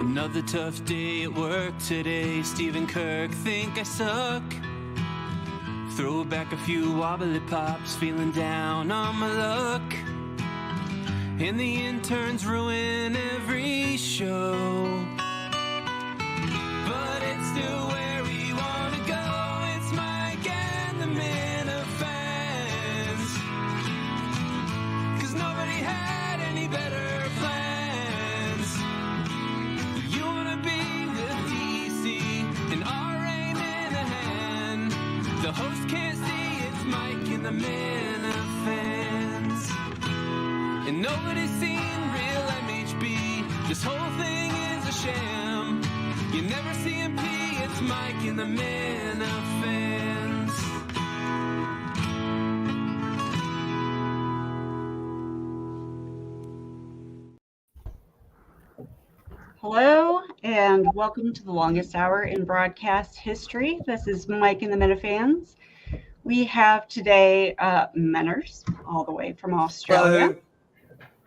Another tough day at work today. Stephen Kirk, think I suck. Throw back a few wobbly pops, feeling down on my luck. And the interns ruin every show. But it's still where we want to go. It's Mike and the Minifans. 'Cause nobody had any better plans. You want to be with DC and our aim in a hand. The host can't see it's Mike and the Minifans. And nobody's seen real MHB. This whole thing is a sham. You never see him pee. It's Mike and the Minifans. Hello, and welcome to the longest hour in broadcast history. This is Mike and the Minifans. We have today Menners, all the way from Australia. Hello.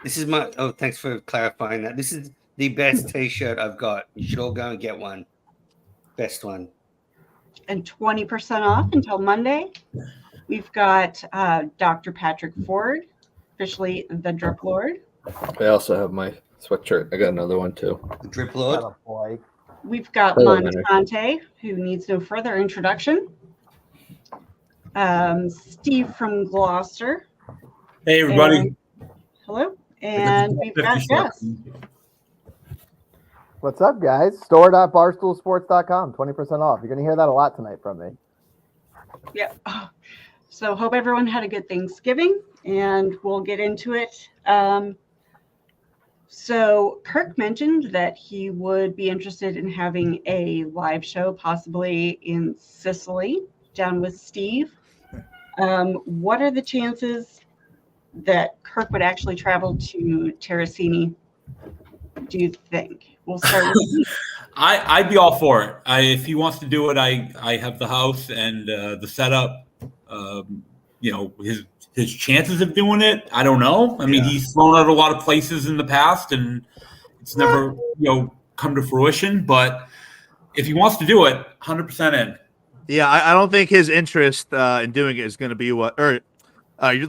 This is my. Oh, thanks for clarifying that. This is the best T-shirt I've got. You should all go and get one. Best one. And 20% off until Monday. We've got Dr. Patrick Ford, officially the Drip Lord. I also have my sweatshirt. I got another one too. The Drip Lord. Boy. We've got Hello, Montante, who needs no further introduction. Steve from Gloucester. Hey, everybody. And, hello. And we've got Gus. What's up, guys? Store.barstoolsports.com, 20% off. You're going to hear that a lot tonight from me. Yep. So hope everyone had a good Thanksgiving, and we'll get into it. So Kirk mentioned that he would be interested in having a live show, possibly in Sicily, down with Steve. What are the chances that Kirk would actually travel to Terracini, do you think? We'll start with you. I'd be all for it. If he wants to do it, I have the house and the setup. His chances of doing it, I don't know. I mean, he's thrown out a lot of places in the past, and it's never come to fruition. But if he wants to do it, 100% in. Yeah, I don't think his interest in doing it is going to be the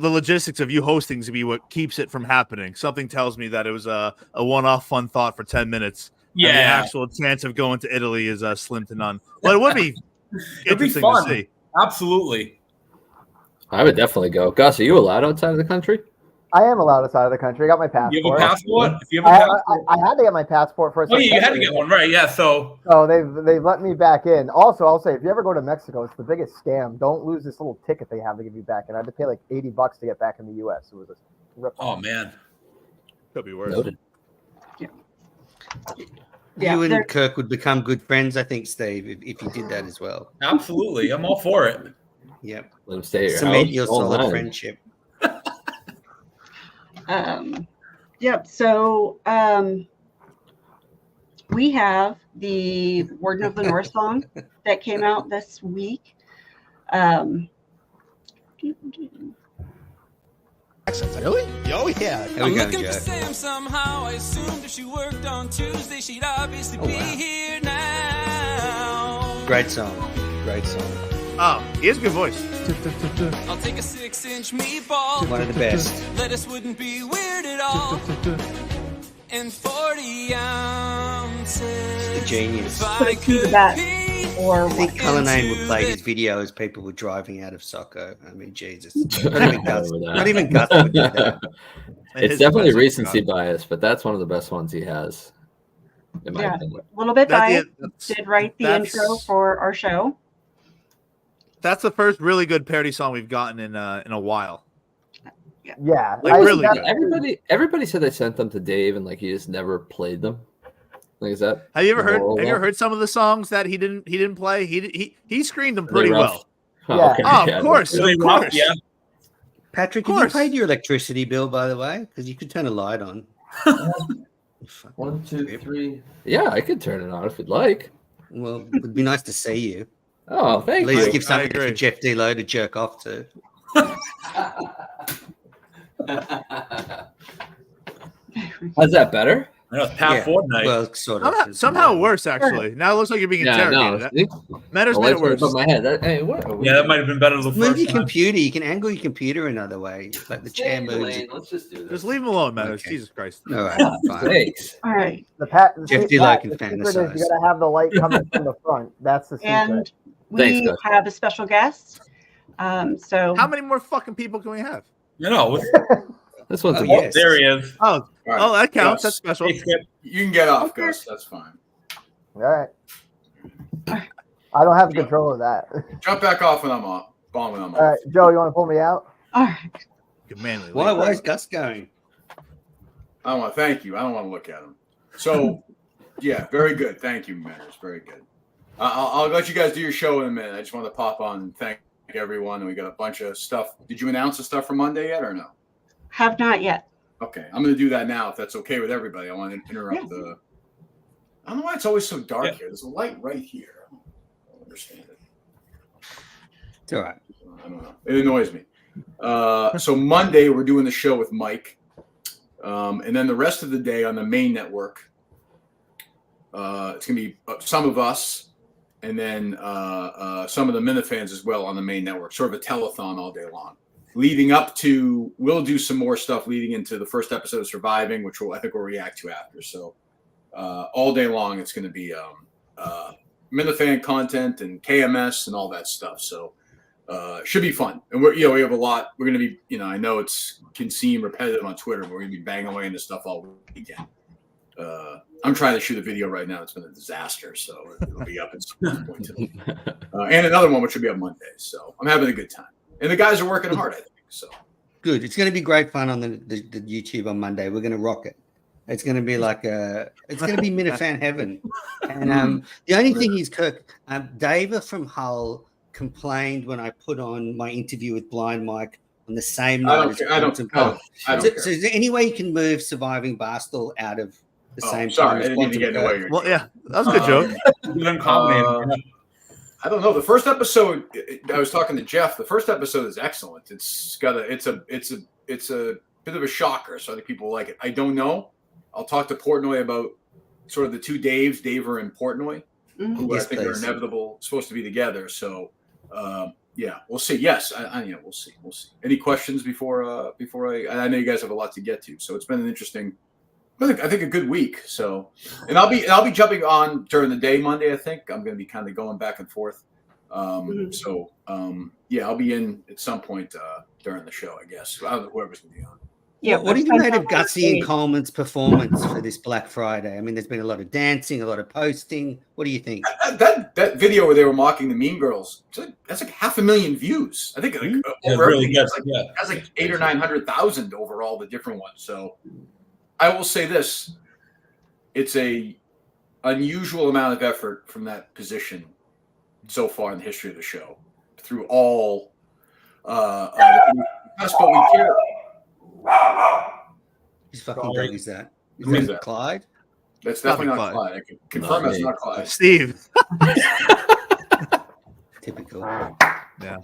logistics of you hosting is going to be what keeps it from happening. Something tells me that it was a one-off fun thought for 10 minutes. Yeah, and the actual chance of going to Italy is slim to none. But it would be interesting fun. to see. Absolutely. I would definitely go. Gus, are you allowed outside of the country? I am allowed outside of the country. I got my passport. You have a passport? If you have a passport? I had to get my passport first. Oh, yeah, you had to get one, right? Yeah, so they've let me back in. Also, I'll say, if you ever go to Mexico, it's the biggest scam. Don't lose this little ticket they have to give you back. And I had to pay like $80 to get back in the U.S. It was a rip. oh man, Could be worse. Noted. You and Kirk would become good friends, I think, Steve, if you did that as well. absolutely. I'm all for it. Yep. Let him stay at your Cement house. your All solid nine. friendship. So we have the Warden of the North song that came out this week. Really? Oh, yeah. There I'm we go, looking Joe. for Sam somehow. I assumed if she worked on Tuesday, she'd obviously be here now. Great song. Great song. Oh, he has a good voice. I'll take a 6-inch meatball. One of the best. Lettuce wouldn't be weird at all. And 40 ounces. The genius. If Put I it to the could bat. be Or I think Cullinane would play into his video as people were driving out of Socko. I mean, Jesus. I Not even Gus. remember that. Not even Gus would do that. It's His definitely defense is recency gone. bias, but that's one of the best ones he has, in my Yeah. opinion. a little bit biased. That's Did write the that's- intro for our show. That's the first really good parody song we've gotten in a while. Yeah. Like, really got- good. Everybody said they sent them to Dave, and like he just never played them. Like, is that? Have you ever the heard? moral Have you of ever heard some of the songs that he didn't play? He screened them that? Are they pretty rough? well. Yeah. okay. Oh, Yeah, of course, that's- of Really rough, course. yeah. Patrick, Of have you course. paid your electricity bill, by the way? Because you could turn a light on. 1, 2, 3. Yeah, I could turn it on if you'd like. Well, it would be nice to see you. Oh, At thank least you. give something agree. for Jeff D. Lowe to jerk off to. How's that better? I know it's past Fortnite. Well, sort of. Somehow worse, actually. Now it looks like you're being interrogated. Matters made it worse. My head. Hey, what that might have been better the Move first your time. computer. You can angle your computer another way, like the chair moves. Let's just do this. Just leave him alone, Matters. Okay. Jesus Christ. All right, fine. Thanks. All right. The Jeff, secret like in is fantasize. you gotta have the light coming from the front. That's the secret. And we Thanks, guys. have a special guest. So How many more fucking people can we have? You know, This one's Oh, a yes. there he is. Oh, right. oh, that counts. Gus, That's special. Hey, Skip. You can get off, Gus. That's fine. All right. I don't have control of that. Jump back off when I'm off. Bomb when I'm All right, off. Joe, you want to pull me out? all right. Good manly. Why is Gus going? I don't want to thank you. I don't want to look at him. So, yeah, very good. Thank you, Manners. Very good. I'll let you guys do your show in a minute. I just want to pop on and thank everyone. And we got a bunch of stuff. Did you announce the stuff for Monday yet or no? Have not yet. Okay, I'm going to do that now if that's okay with everybody. I want to interrupt the. I don't know why it's always so dark here. There's a light right here. I don't understand it. It's all right. I don't know. It annoys me. So Monday we're doing the show with Mike, and then the rest of the day on the main network, it's gonna be some of us, and then some of the Minifans as well on the main network. Sort of a telethon all day long. Leading up to, we'll do some more stuff leading into the first episode of Surviving, which I think we'll react to after. So all day long, it's going to be Minifan content and KMS and all that stuff. So should be fun. And we have a lot. We're going to be, I know it's can seem repetitive on Twitter, but we're going to be banging away into stuff all weekend. I'm trying to shoot a video right now. It's been a disaster, so it'll be up at some point today. And another one, which will be on Monday. So I'm having a good time. And the guys are working hard, I think. So Good. It's going to be great fun on the YouTube on Monday. We're going to rock it. It's going to be it's going to be Minifan heaven. And the only thing is, Kirk, Dava from Hull complained when I put on my interview with Blind Mike on the same night. I don't care. So is there any way you can move Surviving Barstool out of the same sorry, time? I didn't mean to get in the way. Well, yeah, that was a good joke. I don't know. The first episode, I was talking to Jeff. The first episode is excellent. It's a bit of a shocker. So I think people like it. I don't know. I'll talk to Portnoy about sort of the two Daves, Daver and Portnoy, who I think are inevitable, supposed to be together. So yeah, we'll see. Yes, we'll see. We'll see. Any questions before I know you guys have a lot to get to. So it's been an interesting. I think a good week. So, and I'll be jumping on during the day Monday. I think I'm going to be kind of going back and forth. So yeah, I'll be in at some point during the show. I guess whoever's going to be on. Yeah. What have you made of Gussie and Coleman's performance for this Black Friday? I mean, there's been a lot of dancing, a lot of posting. What do you think? That video where they were mocking the Mean Girls, that's like 500,000 views. I think over really good. That's like 800,000 or 900,000 overall, the different ones. So I will say this: it's a unusual amount of effort from that position so far in the history of the show through all. But we care. Whose fucking dog is that? Who is that? Clyde? That's definitely not Clyde. I can confirm that's not Clyde. Steve. Typical. Yeah.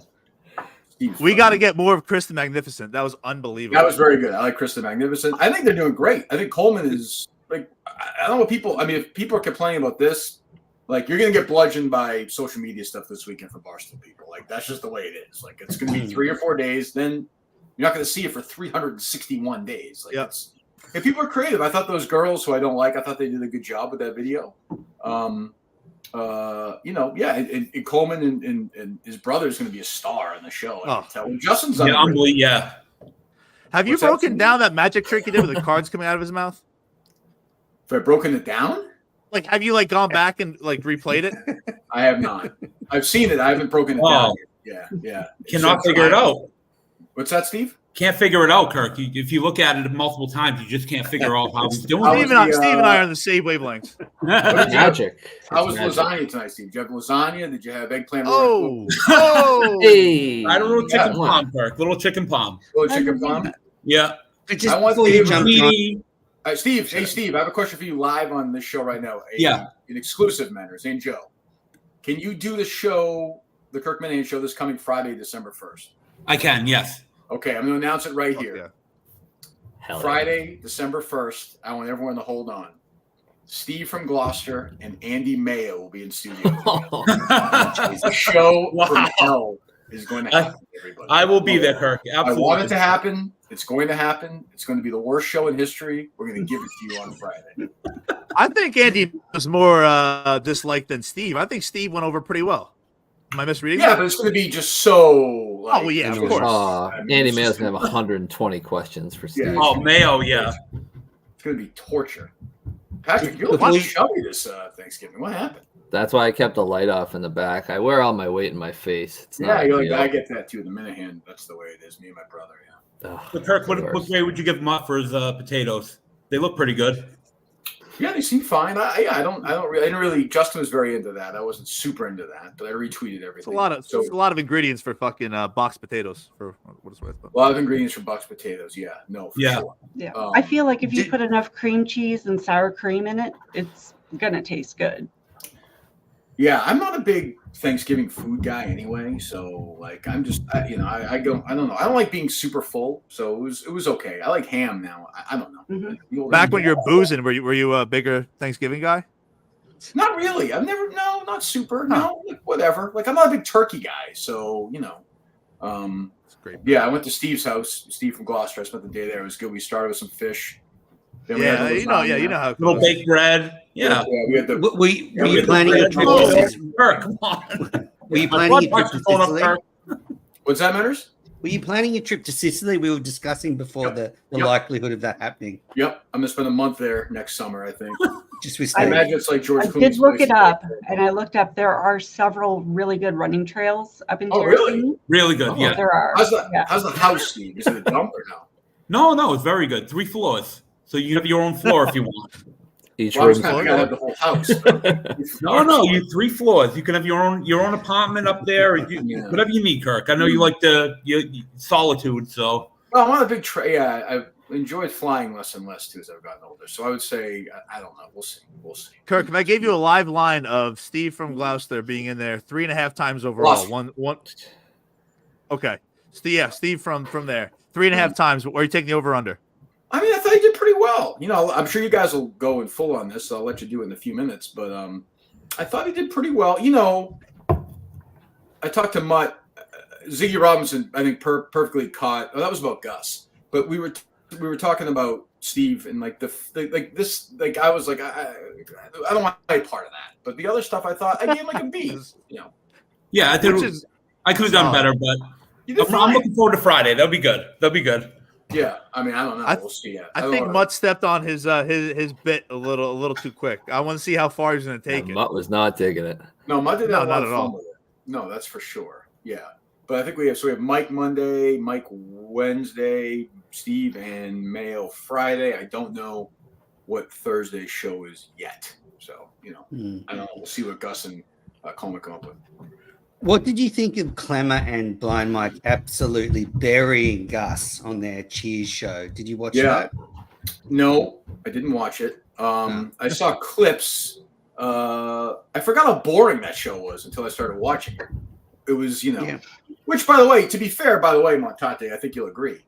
Steve's We fun. got to get more of Chris the Magnificent. That was unbelievable. That was very good. I like Chris the Magnificent. I think they're doing great. I think Coleman is like, I don't know what people, I mean, if people are complaining about this, like you're going to get bludgeoned by social media stuff this weekend for Barstool people. Like that's just the way it is. Like it's going to be 3 or 4 days. Then you're not going to see it for 361 days. Like if people are creative, I thought those girls who I don't like, I thought they did a good job with that video. And Coleman and his brother is going to be a star in the show. I can tell. Justin's unbelievable. Have you broken down that magic trick he did with the cards coming out of his mouth? Have I broken it down? Like, have you gone back and replayed it? I have not. I've seen it. I haven't broken it down yet. Yeah. Cannot figure it out. What's that, Steve? Can't figure it out, Kirk. If you look at it multiple times, you just can't figure out how he's doing Steve and I are on the same wavelengths. Magic. How was lasagna tonight, Steve? Did you have lasagna? Did you have eggplant? Hey. I don't know, chicken palm, Kirk. Little chicken palm. Little chicken palm? Yeah. Just I want before you Steve, jump on, Steve, hey, Steve, I have a question for you live on this show right now. An exclusive manner. His name's Joe. Can you do the show, the Kirk Minihane show, this coming Friday, December 1st? I can, yes. Okay, I'm going to announce it right here. Yeah. Friday, December 1st. I want everyone to hold on. Steve from Gloucester and Andy Mayo will be in studio. The show from hell is going to happen, everybody. I will be there, Kirk. Absolutely. I want it to happen. It's going to happen. It's going to be the worst show in history. We're going to give it to you on Friday. I think Andy was more disliked than Steve. I think Steve went over pretty well. Am I misreading? Yeah, but it's going to be just so. Like, well, yeah, of course. Andy Mayo's going to have 120 questions for Steve. Yeah. Oh, Mayo, yeah. It's going to be torture. Patrick, you're a chubby this Thanksgiving. What happened? That's why I kept the light off in the back. I wear all my weight in my face. It's not you're like, I get that too. The Minahan, that's the way it is. Me and my brother, yeah. So Kirk, what grade would you give him up for his potatoes? They look pretty good. Yeah, they seem fine. I didn't really. Justin was very into that. I wasn't super into that, but I retweeted everything. It's a lot of ingredients for fucking boxed potatoes. For what it's worth. A lot of ingredients for boxed potatoes. Yeah, no, for sure. Yeah, I feel like if you put enough cream cheese and sour cream in it, it's gonna taste good. Yeah, I'm not a big Thanksgiving food guy anyway, so like I'm just I don't know. I don't like being super full, so it was okay. I like ham now. I don't know. Mm-hmm. Back when you're boozing, were you a bigger Thanksgiving guy? Not really. I've never. No, not super. Huh. No, like, whatever. Like I'm not a big turkey guy, so That's great. Yeah, I went to Steve's house. Steve from Gloucester. I spent the day there. It was good. We started with some fish. Then you know how little baked bread. Yeah. We had Were you planning a trip to Sicily? Come on. Were you planning a trip to Sicily? What's that, Manners? Were you planning a trip to Sicily? We were discussing before the likelihood of that happening. Yep. I'm going to spend a month there next summer, I think. Just with I imagine it's like George Clooney's. I did look it up, and I looked up. There are several really good running trails up in really? Really good, yeah. There are. How's the house, Steve? Is it a dump or no? No, it's very good. 3 floors. So you have your own floor if you want. Each room. You have the whole house. No, you 3 floors. You can have your own apartment up there, whatever you need, Kirk. I know you like your solitude, so. Well, I'm on a big I've enjoyed flying less and less too as I've gotten older. So I would say I don't know. We'll see. Kirk, if I gave you a live line of Steve from Gloucester being in there 3.5 times overall, one. Okay, Steve from there 3.5 times. Are you taking the over under? I mean, I thought he did pretty well. I'm sure you guys will go in full on this, so I'll let you do it in a few minutes. But I thought he did pretty well. I talked to Mutt. Ziggy Robinson, I think, perfectly caught. Oh, that was about Gus. But we were talking about Steve and like this. Like I was like, I don't want any part of that. But the other stuff, I thought I gave him like a B. Yeah, I could have done better, but I'm looking forward to Friday. That'll be good. Yeah, I mean, I don't know. We'll see. I think Mutt stepped on his bit a little too quick. I want to see how far he's going to take it. Mutt was not taking it. No, Mutt didn't have a lot of fun with it. No, that's for sure. Yeah, but I think we have Mike Monday, Mike Wednesday, Steve and Mayo Friday. I don't know what Thursday's show is yet, so I don't know. We'll see what Gus and Coleman come up with. What did you think of Clemmer and Blind Mike absolutely burying Gus on their Cheers show? Did you watch that? No, I didn't watch it. I saw clips. I forgot how boring that show was until I started watching it. It was, which, by the way, to be fair, Montate, I think you'll agree.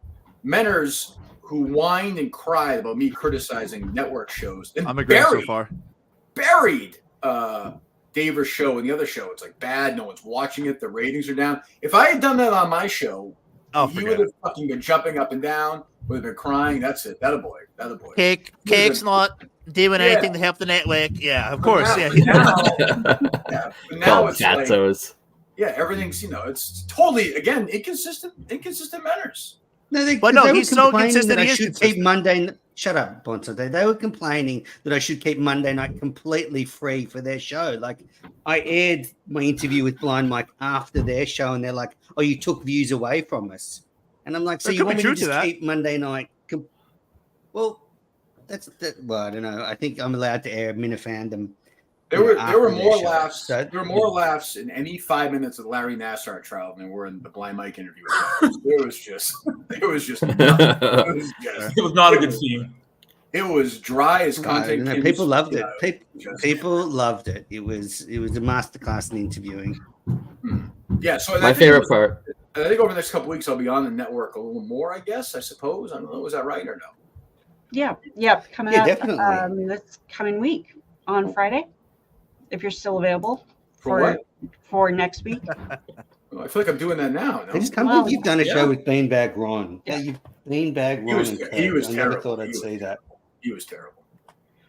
Menners, who whined and cried about me criticizing network shows, and I'm agreeing so far. Buried Daver's show and the other show. It's like bad. No one's watching it. The ratings are down. If I had done that on my show, he would have fucking been jumping up and down, would have been crying. That's it. That a boy. Cake's not doing anything to help the network. Yeah, of course. Now it's like, everything's, it's totally, again, inconsistent manners. No, he's so consistent. He should keep Monday. Shut up, Bonzo. They were complaining that I should keep Monday night completely free for their show. Like, I aired my interview with Blind Mike after their show, and they're like, "Oh, you took views away from us," and I'm like, "So you want me to just keep Monday night?" Well, well, I don't know. I think I'm allowed to air Minifandom. There were more laughs. There were more laughs in any 5 minutes of the Larry Nassar trial than there were in the Blind Mike interview. It was just it was not a good scene. It was dry as content. People loved it. People loved it. It was a masterclass in interviewing. Yeah. So my favorite part. I think over the next couple of weeks I'll be on the network a little more. I suppose. I don't know. Was that right or no? Yeah, coming Yeah, up definitely. this coming week on Friday, if you're still available For what? for next week. I feel like I'm doing that now. I No? just can't Well, believe you've done a yeah. show with Beanbag Ron. Yeah. You've Beanbag He Ron was and he Kirk. was I never terrible. thought I'd see that. He was terrible.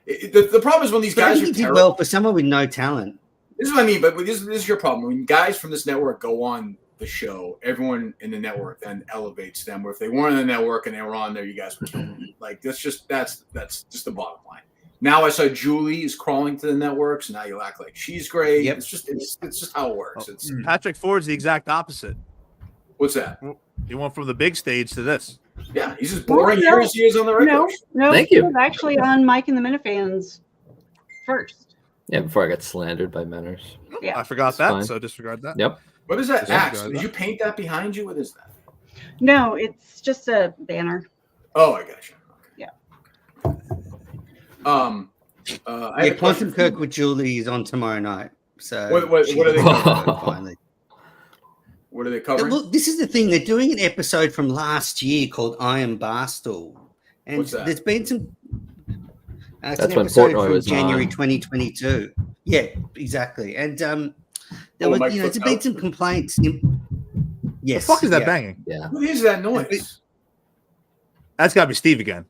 The problem is when these But I guys think are he did terrible. well for someone with no talent. This is what I mean, but this is your problem. When guys from this network go on the show, everyone in the network then elevates them. Or if they weren't in the network and they were on there, you guys would kill them. Like that's just the bottom line. Now I saw Julie is crawling to the network, so now you act like she's great. Yep. It's just how it works. It's Patrick Ford's the exact opposite. what's that? He went from the big stage to this. Yeah, he's as boring here as he is on the regular. No, Thank he you. was actually on Mike and the Minifans first. Yeah, before I got slandered by Menners. Yeah. I forgot That's that, fine. so disregard that. Yep. What is that Yeah, axe? got Did that. you paint that behind you? What is that? No, it's just a banner. Oh, I got you. Yeah. I have a Quantum question. Kirk with Julie is on tomorrow night. So What are they covering? finally? What are they covering? Look, this is the thing. They're doing an episode from last year called I Am Barstool. And What's that? there's been some. It's That's an when episode Portnoy from was January on. 2022. Yeah, exactly. And there Oh, was, Mike there's flipped been out. some complaints. Yes. The fuck is that yeah. banging? Yeah. What is that noise? That's got to be Steve again.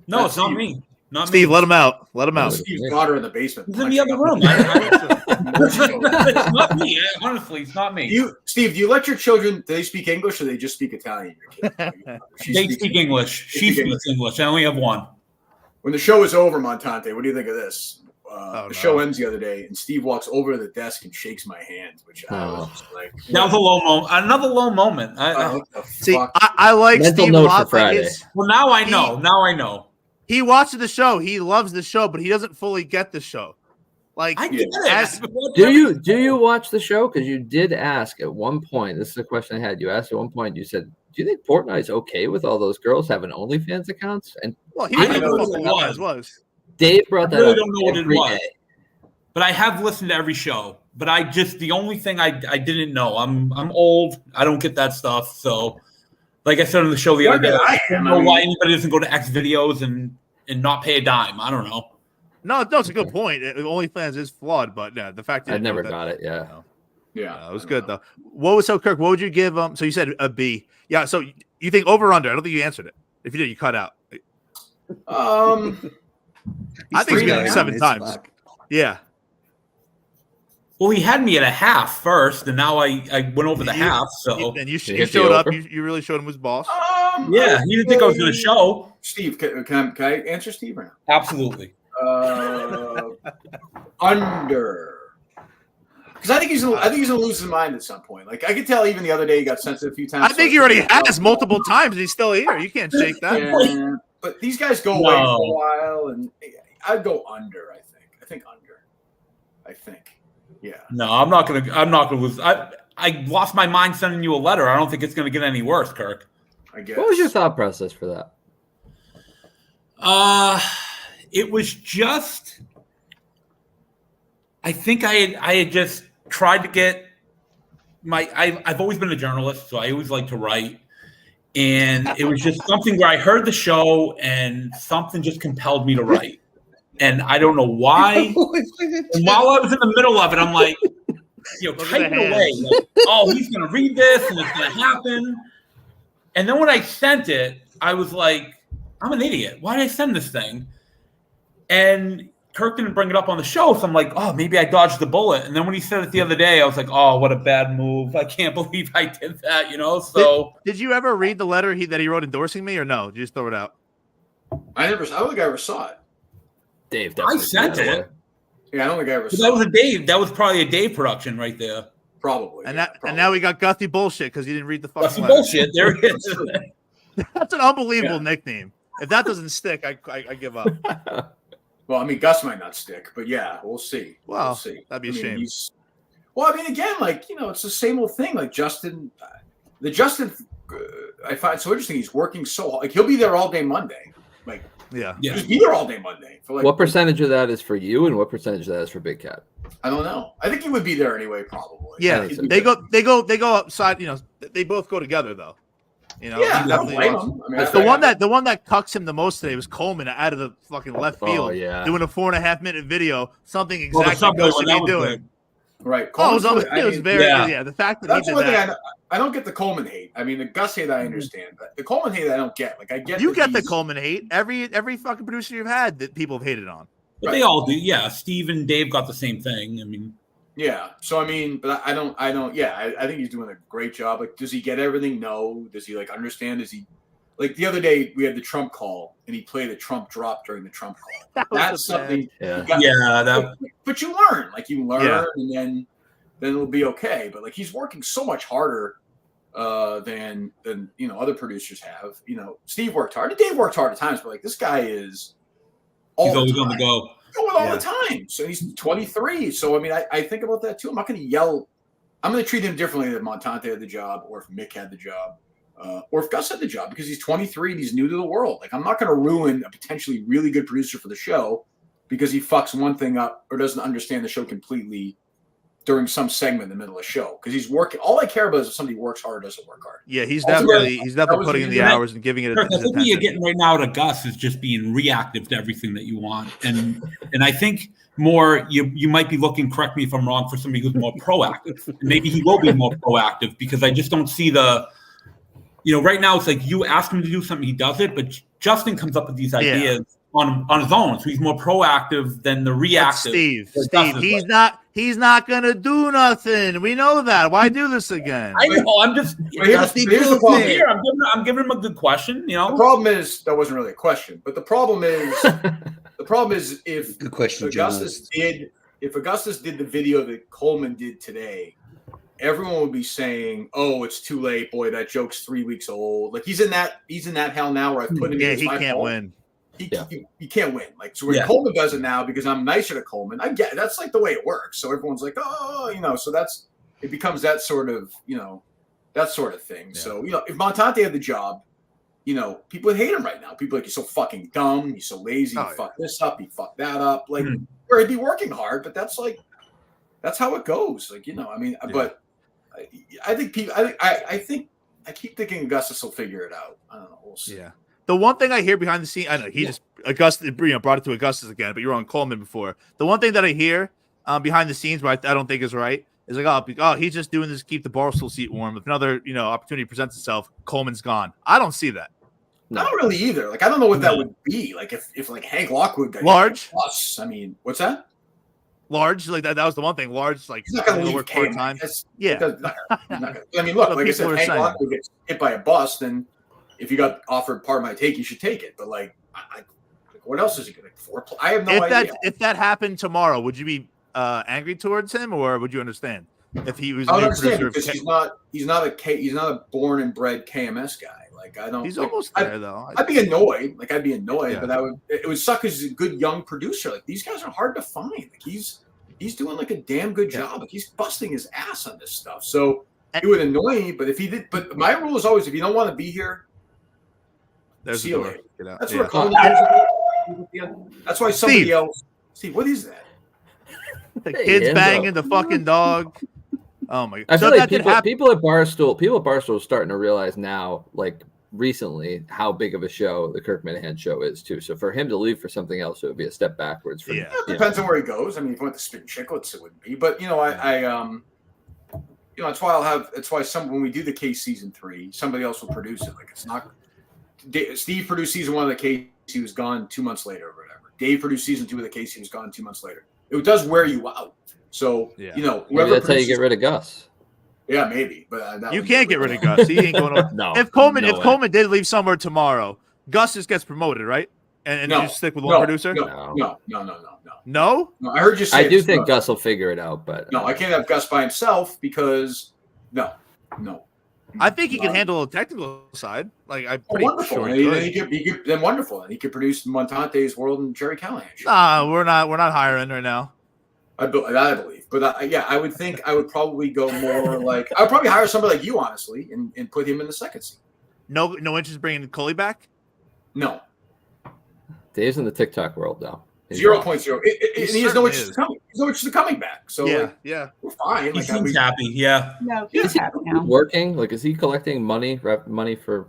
No, That's it's not you. me. Not Steve, me. let him out. Let him No, out. Steve's daughter in the basement. He's in the other room. It's not me. Honestly, it's not me. Steve, do you let your children? Do they speak English or they just speak Italian? Your kid? They speak English. She speak speaks English. I only have one. When the show is over, Montante, what do you think of this? Oh, the no. show ends the other day, and Steve walks over to the desk and shakes my hand, which I was Oh. just like, That was a low moment. Another low moment. what the See, fuck? I like Mental Steve a note lot. for Like Friday. Well, now I know. Now I know. he watches the show. He loves the show, but he doesn't fully get the show. Like, I get it. as- Do you watch the show? Because you did ask at one point. This is a question I had. You asked at one point. You said, "Do you think Portnoy's okay with all those girls having OnlyFans accounts?" And well, he I didn't know know what it what was. it was. Dave brought that really up. don't know what it every was. day. But I have listened to every show. But the only thing I didn't know. I'm old. I don't get that stuff. So, like I said on the show the other day, I don't know why anybody doesn't go to X videos and not pay a dime. I don't know. No, it's a good point. OnlyFans is flawed, but yeah, the fact that I never got it. Yeah. Yeah, it was good though. What was so Kirk? What would you give? So you said a B. Yeah. So you think over under? I don't think you answered it. If you did, you cut out. I think it's been like 7 times. Yeah. Well, he had me at a half first, and now I went over the half. So And you hit the showed up. over? You really showed him his boss. yeah, he didn't think I was going to show. Steve, can I answer Steve right Absolutely. now? Under. Because I think he's gonna lose his mind at some point. Like I could tell, even the other day he got sensitive a few times. I think he already has multiple times, and he's still here. You can't shake that. Yeah, but these guys go away for a while, and I'd go under. I think under. I think. Yeah. No, I'm not gonna lose. I lost my mind sending you a letter. I don't think it's gonna get any worse, Kirk. I guess. What was your thought process for that? It was just. I think I had just tried to get I've always been a journalist, so I always like to write. And it was just something where I heard the show and something just compelled me to write. And I don't know why. And while I was in the middle of it, I'm like, typing away. Like, oh, he's going to read this and it's going to happen. And then when I sent it, I was like, I'm an idiot. Why did I send this thing? And Kirk didn't bring it up on the show, so I'm like, oh, maybe I dodged the bullet. And then when he said it the other day, I was like, oh, what a bad move. I can't believe I did that, So Did you ever read the letter that he wrote endorsing me, or no? Did you just throw it out? I don't think I ever saw it. Dave, I sent it. Yeah, I don't think I ever That saw was it. a Dave. That was probably a Dave production right there. Probably. And yeah, and now we got Guthrie bullshit because he didn't read the fucking That's the letter. bullshit. There it is. That's an unbelievable nickname. If that doesn't stick, I give up. Well, I mean, Gus might not stick, but yeah, we'll see. Well, we'll see. that'd be a shame. Well, I mean, again, it's the same old thing. Like Justin, I find so interesting. He's working so hard. Like he'll be there all day Monday. Like, yeah, just be there all day Monday. For like, what percentage of that is for you, and what percentage of that is for Big Cat? I don't know. I think he would be there anyway, probably. Yeah, they go outside. They both go together though. You know, Yeah, he I don't definitely blame wants- him. I mean, the one that cucks him the most today was Coleman out of the fucking left field, Oh, yeah. doing a 4.5-minute video, something Well, the exactly subway Gus one, should that be was doing. good. Right. Oh, it was, Coleman's good. it was very yeah. yeah. The fact that he That's did one thing that. I don't get the Coleman hate. I mean, the Gus hate I understand, but the Coleman hate I don't get. Like I get You that get the he's- Coleman hate. Every fucking producer you've had that people have hated on. But they all do. Yeah, Steve and Dave got the same thing. I mean, Yeah. So I mean, but I don't. Yeah, I think he's doing a great job. Like, does he get everything? No. Does he like understand? Does he like the other day we had the Trump call and he played a Trump drop during the Trump call. That's something. Yeah. But you learn. Like you learn, and then it'll be okay. But like he's working so much harder than other producers have. You know, Steve worked hard. And Dave worked hard at times, but like this guy is he's always on the go. Going all the time. So he's 23. So I mean, I think about that too. I'm not going to yell. I'm going to treat him differently than Montante had the job, or if Mick had the job, or if Gus had the job, because he's 23 and he's new to the world. Like I'm not going to ruin a potentially really good producer for the show because he fucks one thing up or doesn't understand the show completely during some segment in the middle of the show, because he's working. All I care about is if somebody works hard or doesn't work hard. Yeah, he's definitely putting in the hours and giving it. I think what you're getting right now to Gus is just being reactive to everything that you want, and I think more you might be looking. Correct me if I'm wrong. For somebody who's more proactive, and maybe he will be more proactive, because I just don't see the. You know, right now it's like you ask him to do something, he does it, but Justin comes up with these ideas on his own, so he's more proactive than the reactive. Steve, he's not gonna do nothing. We know that. Why do this again? I know. I'm just. Here's the problem. Here, I'm giving him a good question. You know, the problem is that wasn't really a question, but the problem is if Good question, Augustus did the video that Coleman did today, everyone would be saying, "Oh, it's too late, boy. That joke's 3 weeks old." Like he's in that hell now where I've put him. Yeah, he can't win. He can't win. Like so, when Coleman does it now, because I'm nicer to Coleman, I get it. That's like the way it works. So everyone's like, "Oh, so it becomes that sort of thing." Yeah. So if Montante had the job, people would hate him right now. People are like, "He's so fucking dumb. He's so lazy. He fucked this up. He fucked that up." Like, or he'd be working hard, but that's how it goes. Like, I mean, but I think people. I keep thinking Augustus will figure it out. I don't know. We'll see. Yeah. The one thing I hear behind the scenes, I know he just Augustus, brought it to Augustus again, but you were on Coleman before. The one thing that I hear behind the scenes, where I don't think is right, is like, oh, he's just doing this to keep the Barstool seat warm. If another, opportunity presents itself, Coleman's gone. I don't see that. No. I don't really either. Like, I don't know what that would be. Like, if like Hank Lockwood got large. Plus, I mean, what's that? Large, like that was the one thing. Large, like he's not going to work part time. Yeah. I mean, look, like I said, Hank Lockwood gets hit by a bus, then if you got offered part of my take, you should take it. But like what else is he going to? I have no idea. If that happened tomorrow, would you be angry towards him, or would you understand if he was? I would understand because he's not a born and bred KMS guy. Like I don't. He's almost there though. I'd be annoyed. Like I'd be annoyed, but it would suck because he's a good young producer. Like these guys are hard to find. Like he's doing like a damn good job. Like he's busting his ass on this stuff. So it would annoy me. But if he did, but my rule is always if you don't want to be here, there's see you later. That's what That's why somebody else. Steve, what is that? The kids banging the fucking dog. Oh my! I feel like people at Barstool are starting to realize now, like recently, how big of a show the Kirk Minahan show is too. So for him to leave for something else, it would be a step backwards. For it depends on where he goes. I mean, if he went to Spin Chicklets, it wouldn't be. But that's why when we do the case season 3, somebody else will produce it. Like it's not. Steve produced season 1 of the case. He was gone 2 months later or whatever. Dave produced season 2 of the case. He was gone 2 months later. It does wear you out. So maybe that's how you get rid of Gus. Yeah, maybe, but you can't get rid of Gus. He ain't going to. No. If Coleman did leave somewhere tomorrow, Gus just gets promoted, right? And you just stick with one producer. No. No. I heard you say. I do think Gus will figure it out, but no, I can't have Gus by himself because no. I think he can handle the technical side. Like I'm pretty wonderful. sure He could then wonderful, and he could produce Montante's World and Jerry Callahan. We're not hiring right now. I believe, but I would think I would probably go more like I would probably hire somebody like you, honestly, and put him in the second seat. No interest bringing Coley back. No. Dave's in the TikTok world now. He's 0.0. And he has no certainly interest in coming. He's no interest in coming back. So Yeah, like, yeah. we're fine. He Like, seems happy. Yeah. No, he's happy now. working. Like, is he collecting money for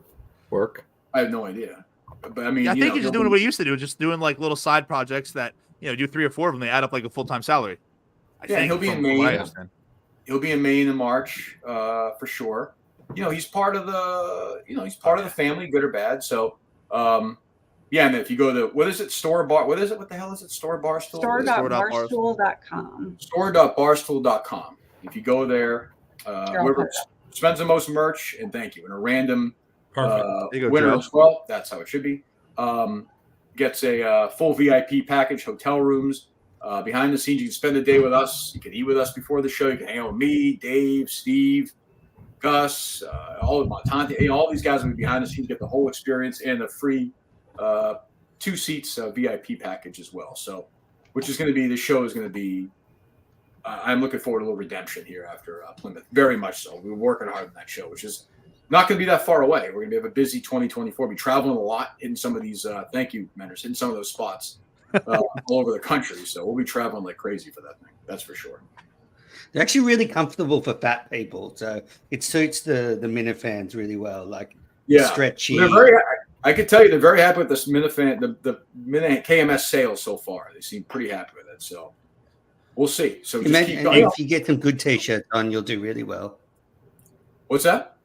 work? I have no idea. But I mean, I you think know, he's just doing what he used to do, just doing like little side projects that do 3 or 4 of them. They add up like a full-time salary. I think he'll be in from what I Maine. understand. He'll be in Maine in March, for sure. He's part of the, he's part of the family, good or bad. So, yeah. And if you go to, what is it? Store bar. What is it? What the hell is it? Store Barstool? Store.barstool.com. Store.barstool.com. If you go there, whoever spends the most merch, and thank you, and a random winner as well. That's how it should be. Gets a full VIP package, hotel rooms. Behind the scenes, you can spend the day with us. You can eat with us before the show. You can hang out with me, Dave, Steve, Gus, all of Montante. All these guys will be behind the scenes, get the whole experience and a free 2 seats VIP package as well. So, which is going to be, the show is going to be, I'm looking forward to a little redemption here after Plymouth. Very much so. We're working hard on that show, which is not going to be that far away. We're going to have a busy 2024. We'll be traveling a lot, hitting some of these, thank you, Menders, hitting some of those spots. All over the country, so we'll be traveling like crazy for that thing. That's for sure. They're actually really comfortable for fat people, so it suits the Minifans really well. Like, stretchy. They're very. I can tell you, they're very happy with this Minifan, the Mini KMS sales so far. They seem pretty happy with it. So we'll see. So just keep going. If you get some good T-shirts on, you'll do really well. What's that?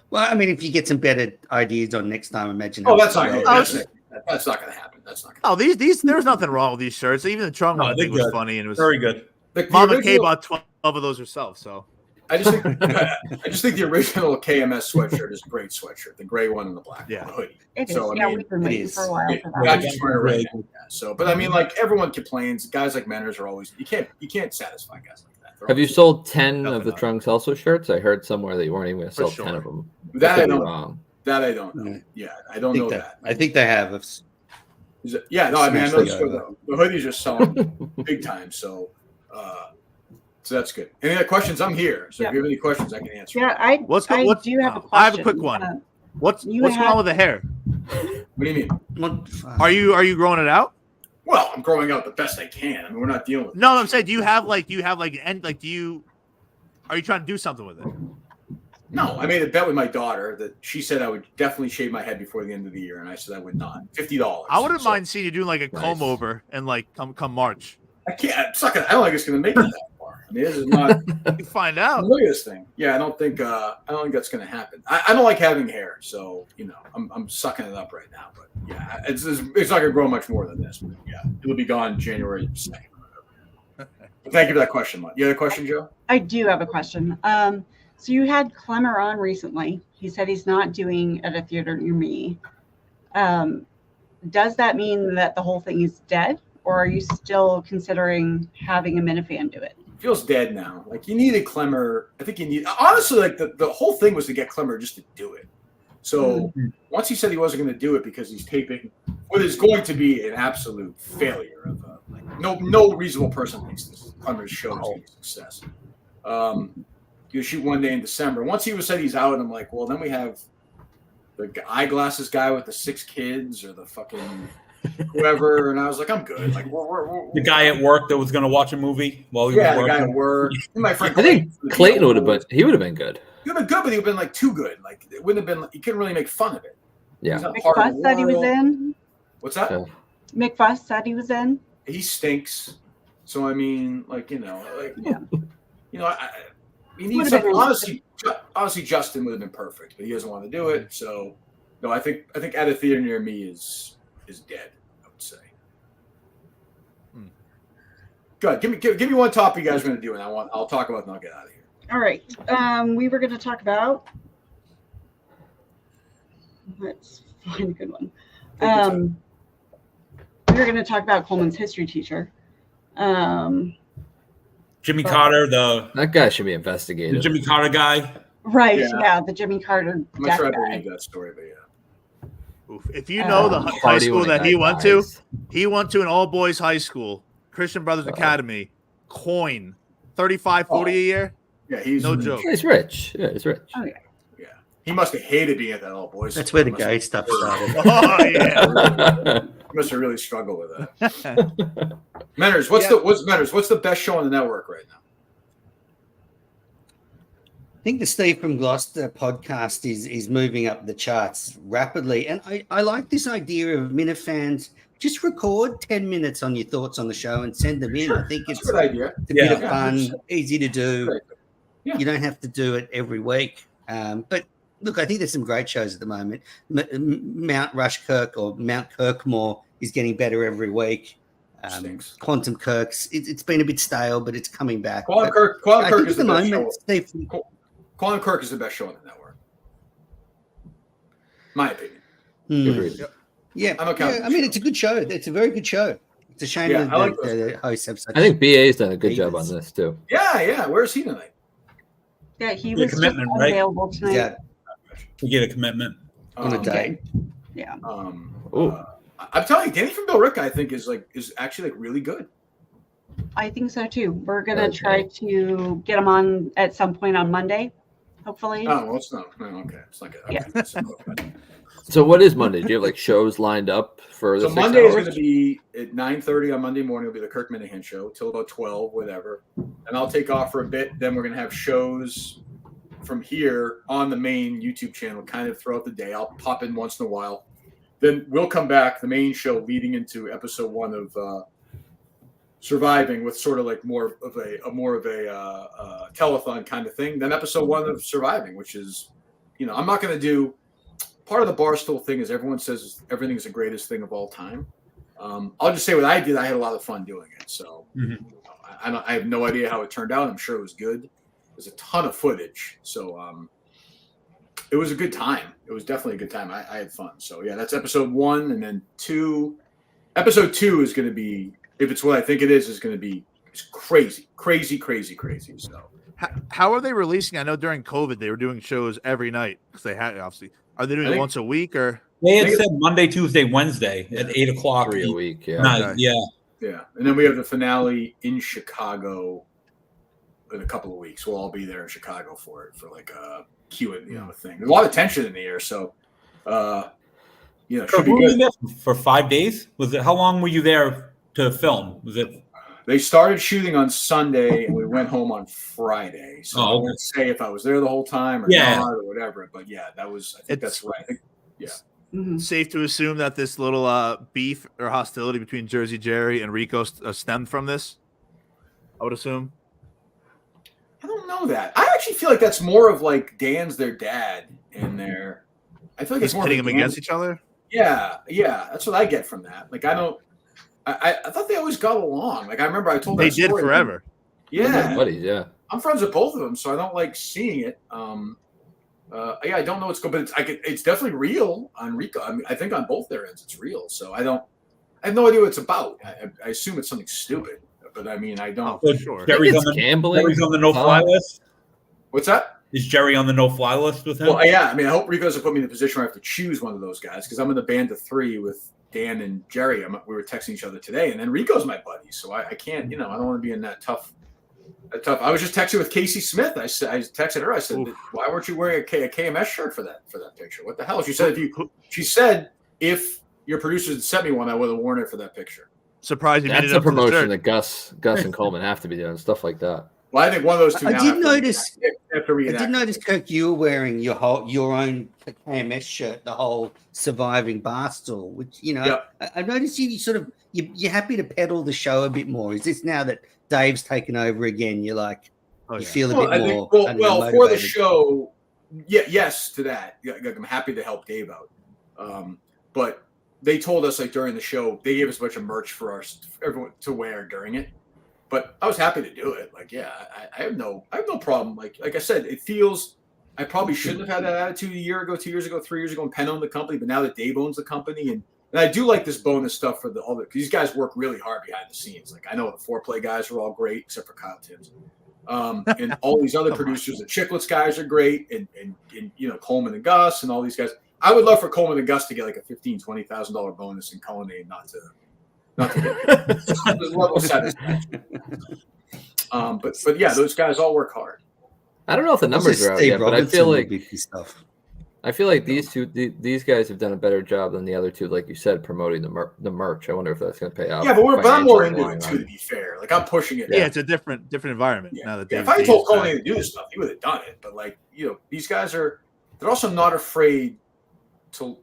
Well, I mean, if you get some better ideas on next time, imagine. That's not going to happen. That's not going to happen. These there's nothing wrong with these shirts. Even the trunk one I think was funny and it was very good. Mama K bought 12 of those herself. So I just think the original KMS sweatshirt is a great sweatshirt. The gray one and the black one, the hoodie. It is. So I mean, we've been waiting for a while for that. Not just wearing it right now. So, but I mean, like, everyone complains. Guys like Menners are always, you can't satisfy guys like that. Have you sold 10 of the Trunks also shirts? I heard somewhere that you weren't even going to sell 10 of them. That I don't know. Yeah, I don't know that. I think they have. Yeah, no, I mean, I know the hoodies are selling big time, so that's good. Any other questions? I'm here, so if you have any questions, I can answer. Yeah, I do have a question. I have a quick one. What's going on with the hair? What do you mean? Are you growing it out? Well, I'm growing out the best I can. I mean, we're not dealing with. No, I'm saying, are you trying to do something with it? No, I made a bet with my daughter that she said I would definitely shave my head before the end of the year, and I said I would not. $50. I wouldn't mind seeing you doing like a comb over and like come March. I can't. It's not gonna. I don't think it's gonna make it that far. I mean, this is not. You find out. Look at this thing. Yeah, I don't think that's gonna happen. I don't like having hair, so I'm sucking it up right now. But yeah, it's not gonna grow much more than this. But yeah, it'll be gone January 2nd. But thank you for that question, Mike. You had a question, Joe? I do have a question. So you had Clemmer on recently. He said he's not doing at a theater near me. Does that mean that the whole thing is dead, or are you still considering having a Minifan do it? It feels dead now. Like, you needed Clemmer. I think you need. Honestly, like the whole thing was to get Clemmer just to do it. So once he said he wasn't going to do it because he's taping what is going to be an absolute failure of no reasonable person thinks this Clemmer's show is going to be a success. You shoot one day in December. Once he said he's out, I'm like, well, then we have the eyeglasses guy with the 6 kids or the fucking whoever, and I was like, I'm good. Like, we're the guy at work that was going to watch a movie while he was working. The guy at work. My friend I think Clayton would have been. He would have been good. He would have been good, but he would have been like too good. Like, it wouldn't have been. You couldn't really make fun of it. Yeah. McFuss said he was in. What's that? Yeah. McFuss said he was in. He stinks. So I mean, we need something. Honestly, Justin would have been perfect, but he doesn't want to do it. So, no, I think at a theater near me is dead. I would say. Good. Give me one topic you guys are going to do, and I'll talk about it and I'll get out of here. All right. We were going to talk about. Let's find a good one. We were going to talk about Coleman's history teacher. Jimmy Carter, that guy should be investigated. The Jimmy Carter guy. Right. Yeah, the Jimmy Carter. I'm not sure I believe that story, but yeah. Oof. If you know the high school that he went to an all-boys high school, Christian Brothers Academy, coin, 35-40 a year. Yeah, he's no joke. He's rich. Yeah, he's rich. Oh, yeah. Yeah. He must have hated being at that all-boys. That's where the gay stuff started. Oh, yeah. must have really struggled with that. Menners, what's the best show on the network right now? I think the Steve from Gloucester podcast is moving up the charts rapidly. And I like this idea of Minifans. Just record 10 minutes on your thoughts on the show and send them in. Sure. I think That's it's a good idea. a bit of Yeah. fun, easy to do. Yeah. You don't have to do it every week. But look, I think there's some great shows at the moment. Mount Rushkirk or Mount Kirkmore is getting better every week. Quantum Kirk's it's been a bit stale, but it's coming back. Quantum Kirk is the best show. Steve, Quantum Kirk is the best show on the network. My opinion. Yep. Yeah, I mean, it's a good show. It's a very good show. It's a shame that the hosts have such. I think BA's done a good job on this too. Yeah. Where's he tonight? Yeah, he was available tonight. Yeah. We get a commitment on a day. Yeah. I'm telling you, Danny from Bill Rick, I think is actually really good. I think so too. We're gonna try to get him on at some point on Monday, hopefully. Oh, well, it's not. Okay, it's not good. Yeah. So what is Monday? Do you have like shows lined up for the? So Monday is going to be at 9:30 on Monday morning. Will be the Kirk Minahan show till about 12, whatever. And I'll take off for a bit. Then we're going to have shows from here on the main YouTube channel, kind of throughout the day. I'll pop in once in a while. Then we'll come back, the main show leading into episode 1 of Surviving, with sort of like more of a telethon kind of thing. Then episode 1 of Surviving, which is, I'm not going to do. Part of the Barstool thing is everyone says everything is the greatest thing of all time. I'll just say what I did. I had a lot of fun doing it. So I have no idea how it turned out. I'm sure it was good. There's a ton of footage. So it was a good time. It was definitely a good time. I had fun. So, yeah, that's episode 1. And then 2. Episode 2 is going to be, if it's what I think it is going to be crazy. So how are they releasing? I know during COVID they were doing shows every night because they had, obviously. Are they doing it once a week or? They had said Monday, Tuesday, Wednesday at 8 o'clock. 3 a week. Yeah. Night. Yeah. Yeah. And then we have the finale in Chicago in a couple of weeks. We'll all be there in Chicago for it, for like a Q&A thing. There's a lot of tension in the air. So, should be good. For 5 days? Was it? How long were you there to film? Was it? They started shooting on Sunday and we went home on Friday. So I won't say if I was there the whole time or not or whatever. But yeah, I think that's right. Safe to assume that this little beef or hostility between Jersey Jerry and Rico stemmed from this? I would assume. I don't know that. I actually feel like that's more of like Dan's their dad and I feel like it's more pitting them against each other. Yeah. That's what I get from that. Like I thought they always got along. Like I remember I told they did forever. Yeah, buddies. Yeah, I'm friends with both of them, so I don't like seeing it. I don't know what's going, but it's definitely real on Rico. I mean, I think on both their ends it's real. So I have no idea what it's about. I assume it's something stupid, but I mean I don't. For sure. Jerry's on the no-fly list. What's that? Is Jerry on the no-fly list with him? Well, yeah. I mean, I hope Rico doesn't put me in a position where I have to choose one of those guys because I'm in the band of 3 with Dan and Jerry. We were texting each other today, and then Rico's my buddy, so I can't. I don't want to be in that tough. I was just texting with Casey Smith. I texted her. I said, "Why weren't you wearing a KMS shirt for that picture? What the hell?" She said, "If your producers had sent me one, I would have worn it for that picture." Surprised you made That's it a up to the promotion shirt. that Gus and Coleman have to be doing stuff like that. Well, I think one of those two. I now did have to notice. after I did notice, Kirk, you were wearing your own KMS shirt, the whole surviving Barstool, which I noticed you're happy to peddle the show a bit more. Is this now that Dave's taken over again? You're like you feel a bit more. Well, for the show, yes to that. I'm happy to help Dave out, but they told us like during the show they gave us a bunch of merch for everyone to wear during it. But I was happy to do it. Like, yeah, I have no problem. Like I said, it feels I probably shouldn't have had that attitude a year ago, 2 years ago, 3 years ago, and Penn owned the company. But now that Dave owns the company, and I do like this bonus stuff for because these guys work really hard behind the scenes. Like I know the foreplay guys are all great, except for Kyle Timms, and all these other producers. The Chicklets guys are great, and Coleman and Gus and all these guys. I would love for Coleman and Gus to get like a $15,000-$20,000 bonus in Cullinane, not to get level satisfaction. But yeah, those guys all work hard. I don't know if the numbers are out yet, but I feel like stuff. I feel like these these guys have done a better job than the other two, like you said, promoting the merch. I wonder if that's going to pay off. Yeah, but I'm more into financially it long too. run. To be fair, like I'm pushing it. Yeah, it's a different environment now that if I told Coleman to do this stuff, he would have done it. But like these guys they're also not afraid to.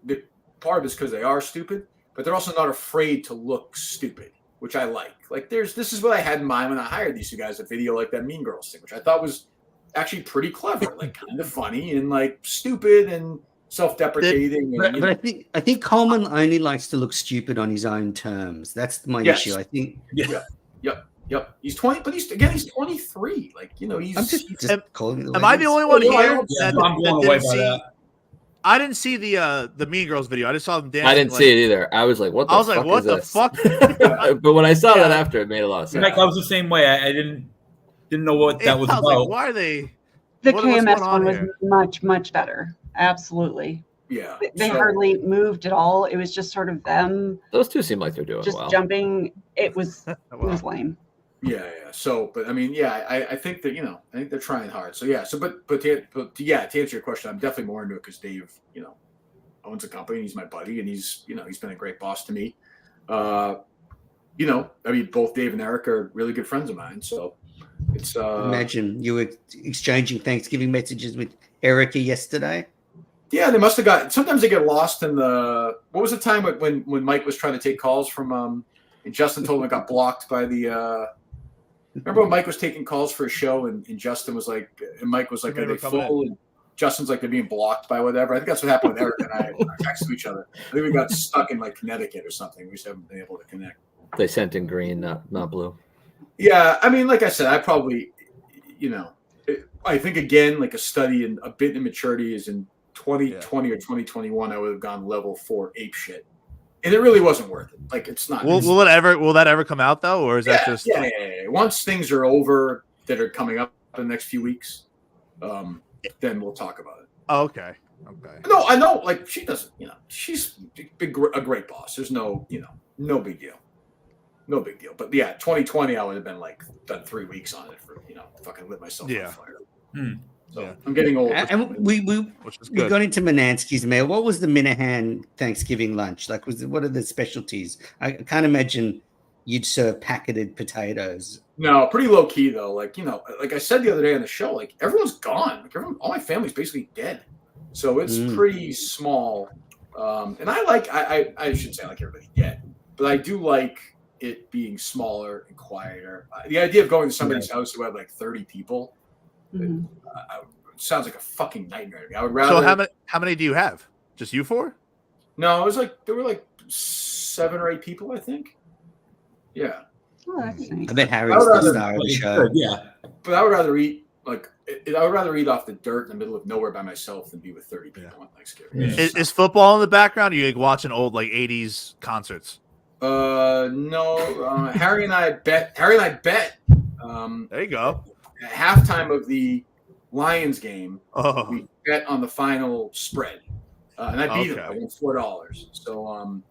Part of it's because they are stupid, but they're also not afraid to look stupid, which I like. Like this is what I had in mind when I hired these two guys. A video like that Mean Girls thing, which I thought was actually pretty clever, like kind of funny and like stupid and self-deprecating. But I think Coleman only likes to look stupid on his own terms. That's my issue. I think. Yep. He's 20, but he's 23. Like he's. I'm just calling. Am I the only one here? I'm blown away by that. I didn't see the Mean Girls video. I just saw them dancing. I didn't see it either. I was like, "What the fuck what is the this?" fuck? But when I saw that after, it made a lot of sense. Mike, I was the same way. I didn't know what that was I about. like, why are they? The what's KMS going on one here? was much better. Absolutely. Yeah. They hardly moved at all. It was just sort of them Those two seem like they're doing just well. jumping. It was lame. Yeah. So, but I mean, I think that I think they're trying hard. So yeah. So, but to answer your question, I'm definitely more into it because Dave, owns a company. He's my buddy, and he's been a great boss to me. I mean, both Dave and Eric are really good friends of mine. So it's imagine you were exchanging Thanksgiving messages with Erica yesterday. Yeah, they must have got. Sometimes they get lost in the. What was the time when Mike was trying to take calls from and Justin told him it got blocked by the. Remember when Mike was taking calls for a show and Justin was like, and Mike was like, "Are they full?" And Justin's like, "They're being blocked by whatever." I think that's what happened with Eric and I texted each other. I think we got stuck in like Connecticut or something. We just haven't been able to connect. They sent in green, not blue. Yeah, I mean, like I said, I probably, I think again, like a study and a bit in maturity is in 2020 or 2021, I would have gone level 4 ape shit. And it really wasn't worth it. Like it's not. Will that ever come out though? Or is that just. Yeah. Once things are over that are coming up in the next few weeks, then we'll talk about it. Oh, okay. No, I know. Like she doesn't, she's a great boss. There's no, no big deal. No big deal. But yeah, 2020, I would have been like done 3 weeks on it for, fucking lit myself on fire. So I'm getting old. And we got into Manansky's mail. What was the Minahan Thanksgiving lunch? Like, what are the specialties? I can't imagine you'd serve packeted potatoes. No, pretty low key though. Like, like I said the other day on the show, like everyone's gone. Like all my family's basically dead. So it's pretty small. And I should say I like everybody dead, but I do like it being smaller and quieter. The idea of going to somebody's house who had like 30 people sounds like a fucking nightmare to me. I would rather. So how many do you have? Just you 4? No, it was like there were like 7 or 8 people, I think. Yeah. Oh, that's nice. I bet Harry's the star of the show. Yeah, but I would rather eat I would rather eat off the dirt in the middle of nowhere by myself than be with 30 people on Thanksgiving. Yeah. Is football in the background? Or are you like watching old like 80s concerts? No. Harry and I bet. There you go. At halftime of the Lions game, we bet on the final spread, and I beat him. I won $4. So,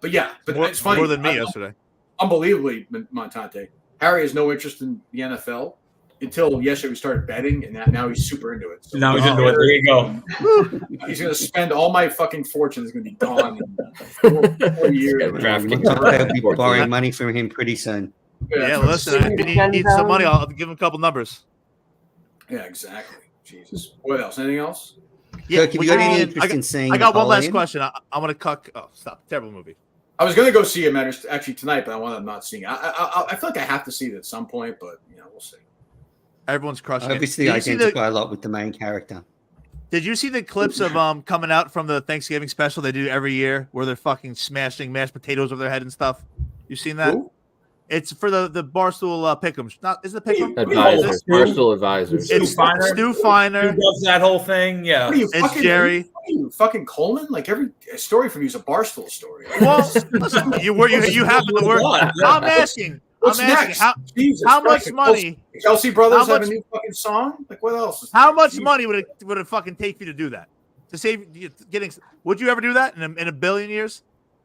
but yeah, but it's funny. More than me yesterday. Unbelievably, Montante. Harry has no interest in the NFL until yesterday we started betting, and now he's super into it. So now he's into it. There you go. He's going to spend all my fucking fortune is going to be gone in 4 years. I'll be borrowing money from him pretty soon. Yeah, listen, if you need some money, I'll give him a couple numbers. Yeah, exactly. Jesus. What else? Anything else? Yeah, Kirk, have you got any interest in seeing I got one last Napoleon? question. I'm going to cuck. Oh, stop. Terrible movie. I was going to go see him actually tonight, but I wound up not seeing it. I feel like I have to see it at some point, but we'll see. Everyone's crushing Obviously, it. identify a lot with the main character. Did you see the clips of coming out from the Thanksgiving special they do every year where they're fucking smashing mashed potatoes over their head and stuff? You seen that? Who? It's for the Barstool Pick'em. Is it the Pick'em? Advisors, Barstool Advisors. It's Stu Feiner. Who does that whole thing? Yeah. What are you, It's Jerry. What are you, fucking Coleman? Like every story from you is a Barstool story. Well, listen, you happen to work. I'm asking. What's next? Jesus how much Christ. money? Kelsey Brothers how have much- a new fucking song? Like what else? How much money would it fucking take you to do that? To save getting? Would you ever do that in a billion years?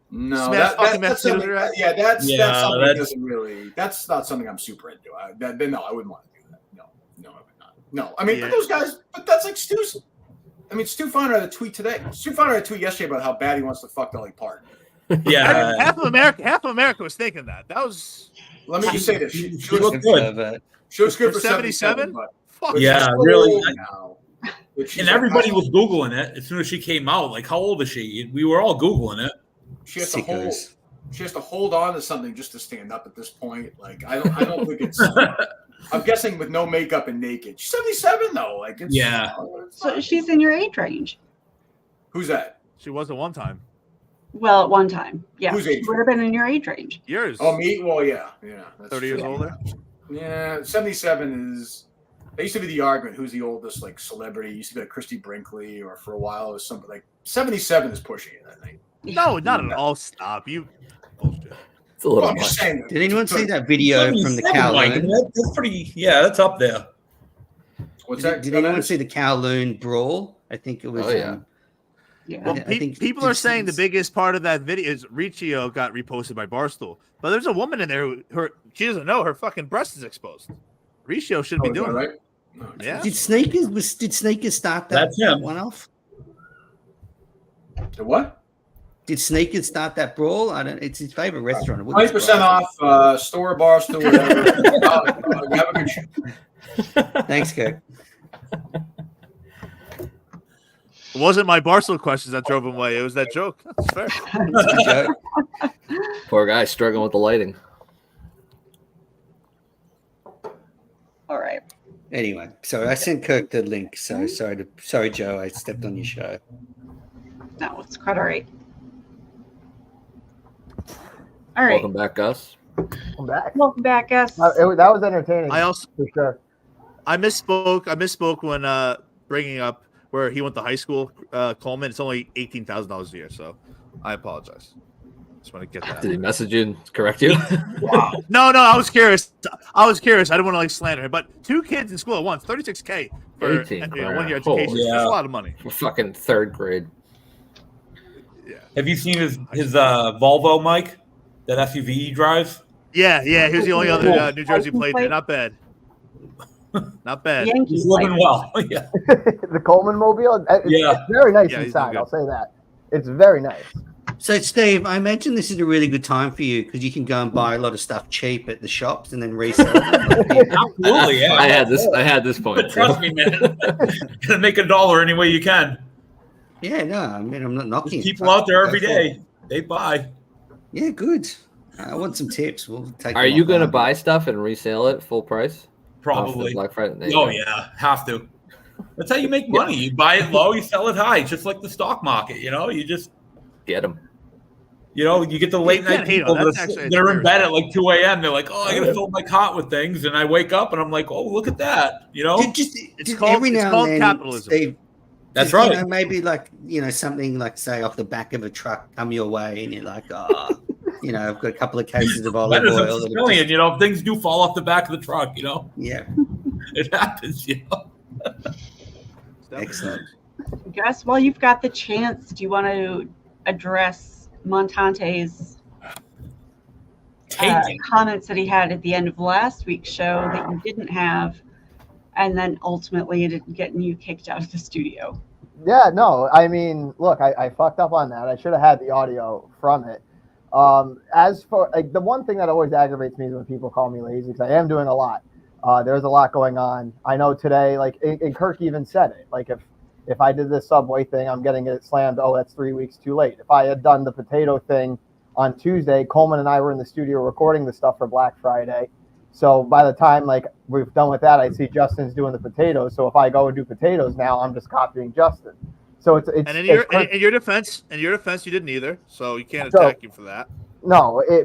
No, Smash fucking that's mashed something, potatoes? that's something that that's- doesn't really. That's not something I'm super into. No, I wouldn't want to do that. No, I would not. No, I mean, but those guys. But that's like Stu's. I mean, Stu Feiner had a tweet today. Stu Feiner had a tweet yesterday about how bad he wants to fuck Dolly Parton. Yeah, half of America was thinking that. That was. Let me just say this: she looked good. She looks good for 77. 77, but Yeah, she's really. old now. And everybody was Googling it as soon as she came out. Like, how old is she? We were all Googling it. She has to hold on to something just to stand up at this point. Like, I don't think it's. I'm guessing with no makeup and naked. She's 77 though. Like, it's, yeah. So she's in your age range. Who's that? She was at one time. Well, at one time, yeah. Whose age? She would have been in your age range. Yours. Oh, me? Well, yeah. That's 30 years older. Yeah, 77 is. That used to be the argument. Who's the oldest like celebrity? It used to be like Christy Brinkley, or for a while it was something like 77 is pushing it. I think. No, not at all. Stop you. Bullshit. It's a little Well, I'm much. just saying. Did anyone see that video from the Kowloon? That's pretty. Yeah, that's up there. What's that? Did anyone see the Kowloon brawl? I think it was. Oh, yeah. Yeah. Well, I think people are saying the biggest part of that video is Riccio got reposted by Barstool, but there's a woman in there who she doesn't know her fucking breast is exposed. Riccio shouldn't be doing right. it. No, Yeah. Did Sneakers start that That's him. one off? The what? Did Sneakers start that brawl? I don't. It's his favorite restaurant. 20% off store, bar, store, whatever. Have a good show. Thanks, Kirk. It wasn't my Barstool questions that drove him away. It was that joke. That's fair. That's a joke. Poor guy struggling with the lighting. All right. Anyway, so I sent Kirk the link. So sorry, Joe. I stepped on your show. No, it's quite all right. All right. Welcome back, Gus. I'm back. Welcome back, Gus. That was entertaining. I also for sure. I misspoke when bringing up where he went to high school. Coleman. It's only $18,000 a year. So I apologize. Just want to get that. Did he message you and correct you? Wow. No, I was curious. I didn't want to like slander him, but 2 kids in school at once, $36K for 18 1 year grand. education. That's a lot of money. For fucking third grade. Yeah. Have you seen his Volvo, Mike? That SUV he drives? Yeah. He was the only other New Jersey plate there. Not bad. Not bad. Yankees He's living like- well. Yeah. The Coleman Mobile. It's very nice Yeah, he's inside. doing I'll say that. It's very nice. So, Steve, I imagine this is a really good time for you because you can go and buy a lot of stuff cheap at the shops and then resell it. Absolutely, yeah. I had this point. But trust me, man. Gonna make $1 any way you can. Yeah, no, I mean, I'm not knocking. There's people out there every Go for it. day. They buy. Yeah, good. I want some tips. We'll take. Are them you offline. going to buy stuff and resell it full price? Probably. Black Friday. There you Oh go. yeah, have to. That's how you make money. You buy it low, you sell it high. It's just like the stock market. You just Get them. you get the late can't night hate people on that that. That's they're actually in bed at like 2 a.m. They're like, oh, I gotta fill my cot with things, and I wake up and I'm like, oh, look at that. It's called capitalism. Steve, That's just, right. Maybe like something like say off the back of a truck come your way, and you're like, oh, I've got a couple of cases of olive That is oil. a civilian, things do fall off the back of the truck. Yeah, It happens. excellent. Gus, while you've got the chance, do you want to address Montante's comments that he had at the end of last week's show that you didn't have, and then ultimately it getting you kicked out of the studio? Yeah, no, I mean, look, I fucked up on that. I should have had the audio from it. As for the one thing that always aggravates me is when people call me lazy, because I am doing a lot. There's a lot going on. I know today, and Kirk even said it. Like if I did this Subway thing, I'm getting it slammed. Oh, that's 3 weeks too late. If I had done the potato thing on Tuesday, Coleman and I were in the studio recording the stuff for Black Friday. So by the time we've done with that, I see Justin's doing the potatoes. So if I go and do potatoes now, I'm just copying Justin. So it's And in your defense, you didn't either, so you can't attack you for that. No, we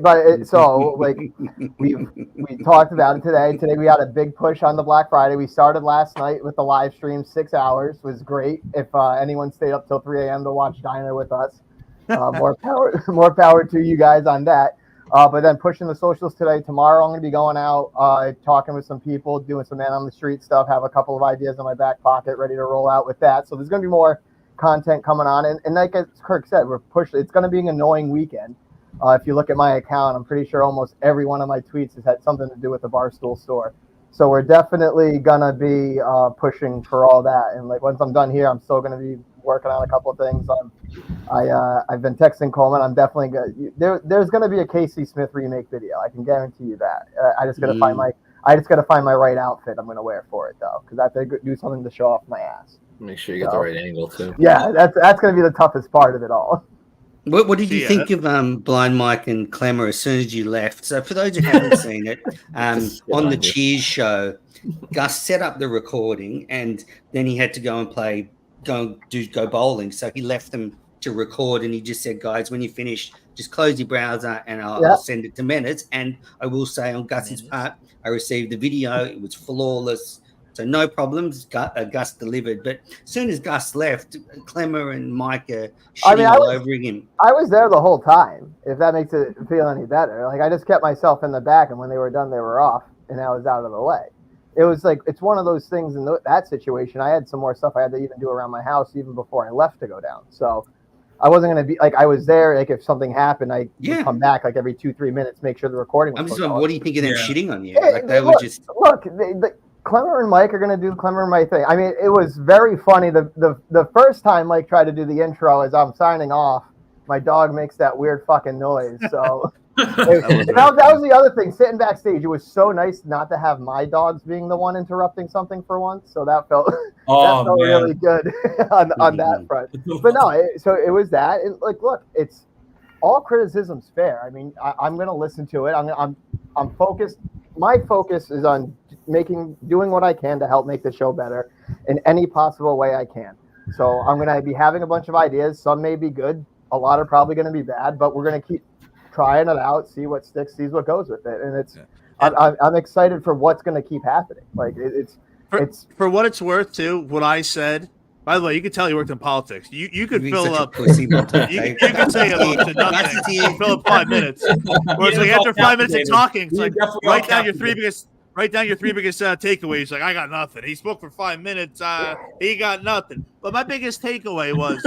talked about it today. Today we had a big push on the Black Friday. We started last night with the live stream, 6 hours. It was great. If anyone stayed up till 3 a.m. to watch Diner with us, more power to you guys on that. But then pushing the socials today. Tomorrow I'm going to be going out, talking with some people, doing some man on the street stuff. Have a couple of ideas in my back pocket, ready to roll out with that. So there's going to be more content coming on. And like as Kirk said, it's going to be an annoying weekend. If you look at my account, I'm pretty sure almost every one of my tweets has had something to do with the Barstool store. So we're definitely gonna be pushing for all that. And like once I'm done here, I'm still gonna be working on a couple of things. I've been texting Coleman. I'm definitely good. There's gonna be a Casey Smith remake video. I can guarantee you that. I just gotta find my right outfit. I'm gonna wear for it though, because I have to do something to show off my ass. Make sure you get the right angle too. Yeah, that's gonna be the toughest part of it all. What did you think of Blind Mike and Clemmer as soon as you left? So for those who haven't seen it, on the Cheers show, Gus set up the recording and then he had to go bowling. So he left them to record and he just said, guys, when you finish, just close your browser and I'll send it to Minutes. And I will say on Gus's part, I received the video. It was flawless. So no problems. Gus delivered. But as soon as Gus left, Clemmer and Mike are shitting all over him. I was there the whole time, if that makes it feel any better. Like I just kept myself in the back, and when they were done, they were off, and I was out of the way. It was like, it's one of those things in that situation. I had some more stuff I had to even do around my house even before I left to go down. So I wasn't going to be like, I was there. Like if something happened, I would come back like every 2-3 minutes, make sure the recording was I'm just like, what do you think of them shitting on you? Like they were just look. Clemmer and Mike are going to do Clemmer and Mike thing. I mean, it was very funny. The first time Mike tried to do the intro as I'm signing off, my dog makes that weird fucking noise. So that was the other thing. Sitting backstage, it was so nice not to have my dogs being the one interrupting something for once. So that felt really good on that front. But no, so it was that. And like, look, it's all criticism's fair. I mean, I'm going to listen to it. I'm focused. My focus is on doing what I can to help make the show better in any possible way I can. So I'm going to be having a bunch of ideas. Some may be good. A lot are probably going to be bad, but we're going to keep trying it out, see what sticks, see what goes with it. And I'm excited for what's going to keep happening. Like it's for what it's worth too. What I said, by the way, you could tell you worked in politics. You could fill up. You could say hello to nothing. You can fill up 5 minutes. Whereas like after 5 minutes of talking, it's like write down your three biggest takeaways. Like I got nothing. He spoke for 5 minutes. He got nothing. But my biggest takeaway was,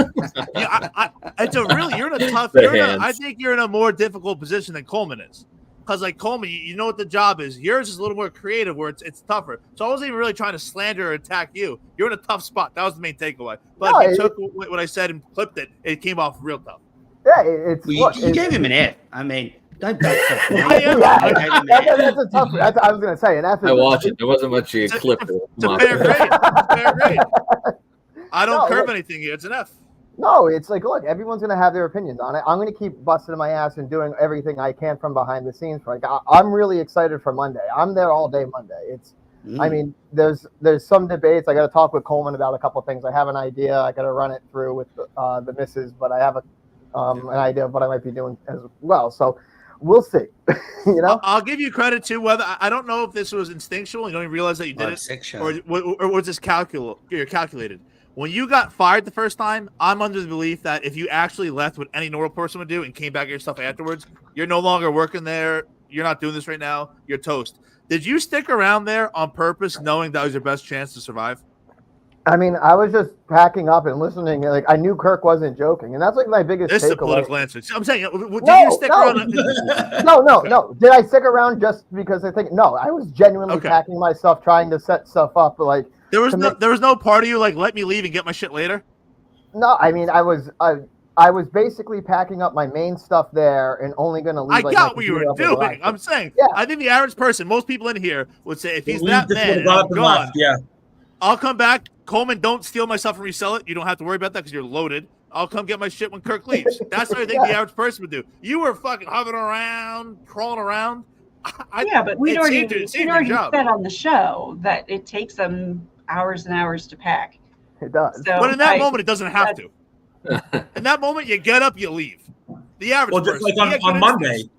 you're in a tough. I think you're in a more difficult position than Coleman is. Because like Coleman, you know what the job is. Yours is a little more creative, where it's tougher. So I wasn't even really trying to slander or attack you. You're in a tough spot. That was the main takeaway. But if you took what I said and clipped it, it came off real tough. Yeah, you gave him an F. I mean, don't backtrack. That's a tough. I was going to say an F. I watched it. There wasn't much you clipped. It's a fair grade. I don't curve anything here. It's an F. No, it's like, look, everyone's going to have their opinions on it. I'm going to keep busting my ass and doing everything I can from behind the scenes. I'm really excited for Monday. I'm there all day Monday. I mean, there's some debates. I got to talk with Coleman about a couple of things. I have an idea. I got to run it through with the missus, but I have an idea of what I might be doing as well. So we'll see. I'll give you credit too. Whether I don't know if this was instinctual, you don't even realize that you did it, or was this calculated. When you got fired the first time, I'm under the belief that if you actually left what any normal person would do and came back at your stuff afterwards, you're no longer working there. You're not doing this right now. You're toast. Did you stick around there on purpose, knowing that was your best chance to survive? I mean, I was just packing up and listening. Like I knew Kirk wasn't joking, and that's like my biggest. This is a political answer. I'm saying, did you stick around? No. Did I stick around just because I think? No, I was genuinely packing my stuff, trying to set stuff up. Like there was no part of you like let me leave and get my shit later. No, I mean I was basically packing up my main stuff there and only going to leave. I got what you were doing. I'm saying, I think the average person, most people in here would say, if he's that mad and I'm gone, I'll come back. Coleman, don't steal my stuff and resell it. You don't have to worry about that because you're loaded. I'll come get my shit when Kirk leaves. That's what I think the average person would do. You were fucking hovering around, crawling around. But we'd already said on the show that it takes them hours and hours to pack. It does. So but in that moment, it doesn't have to. In that moment, you get up, you leave. The average person. Just like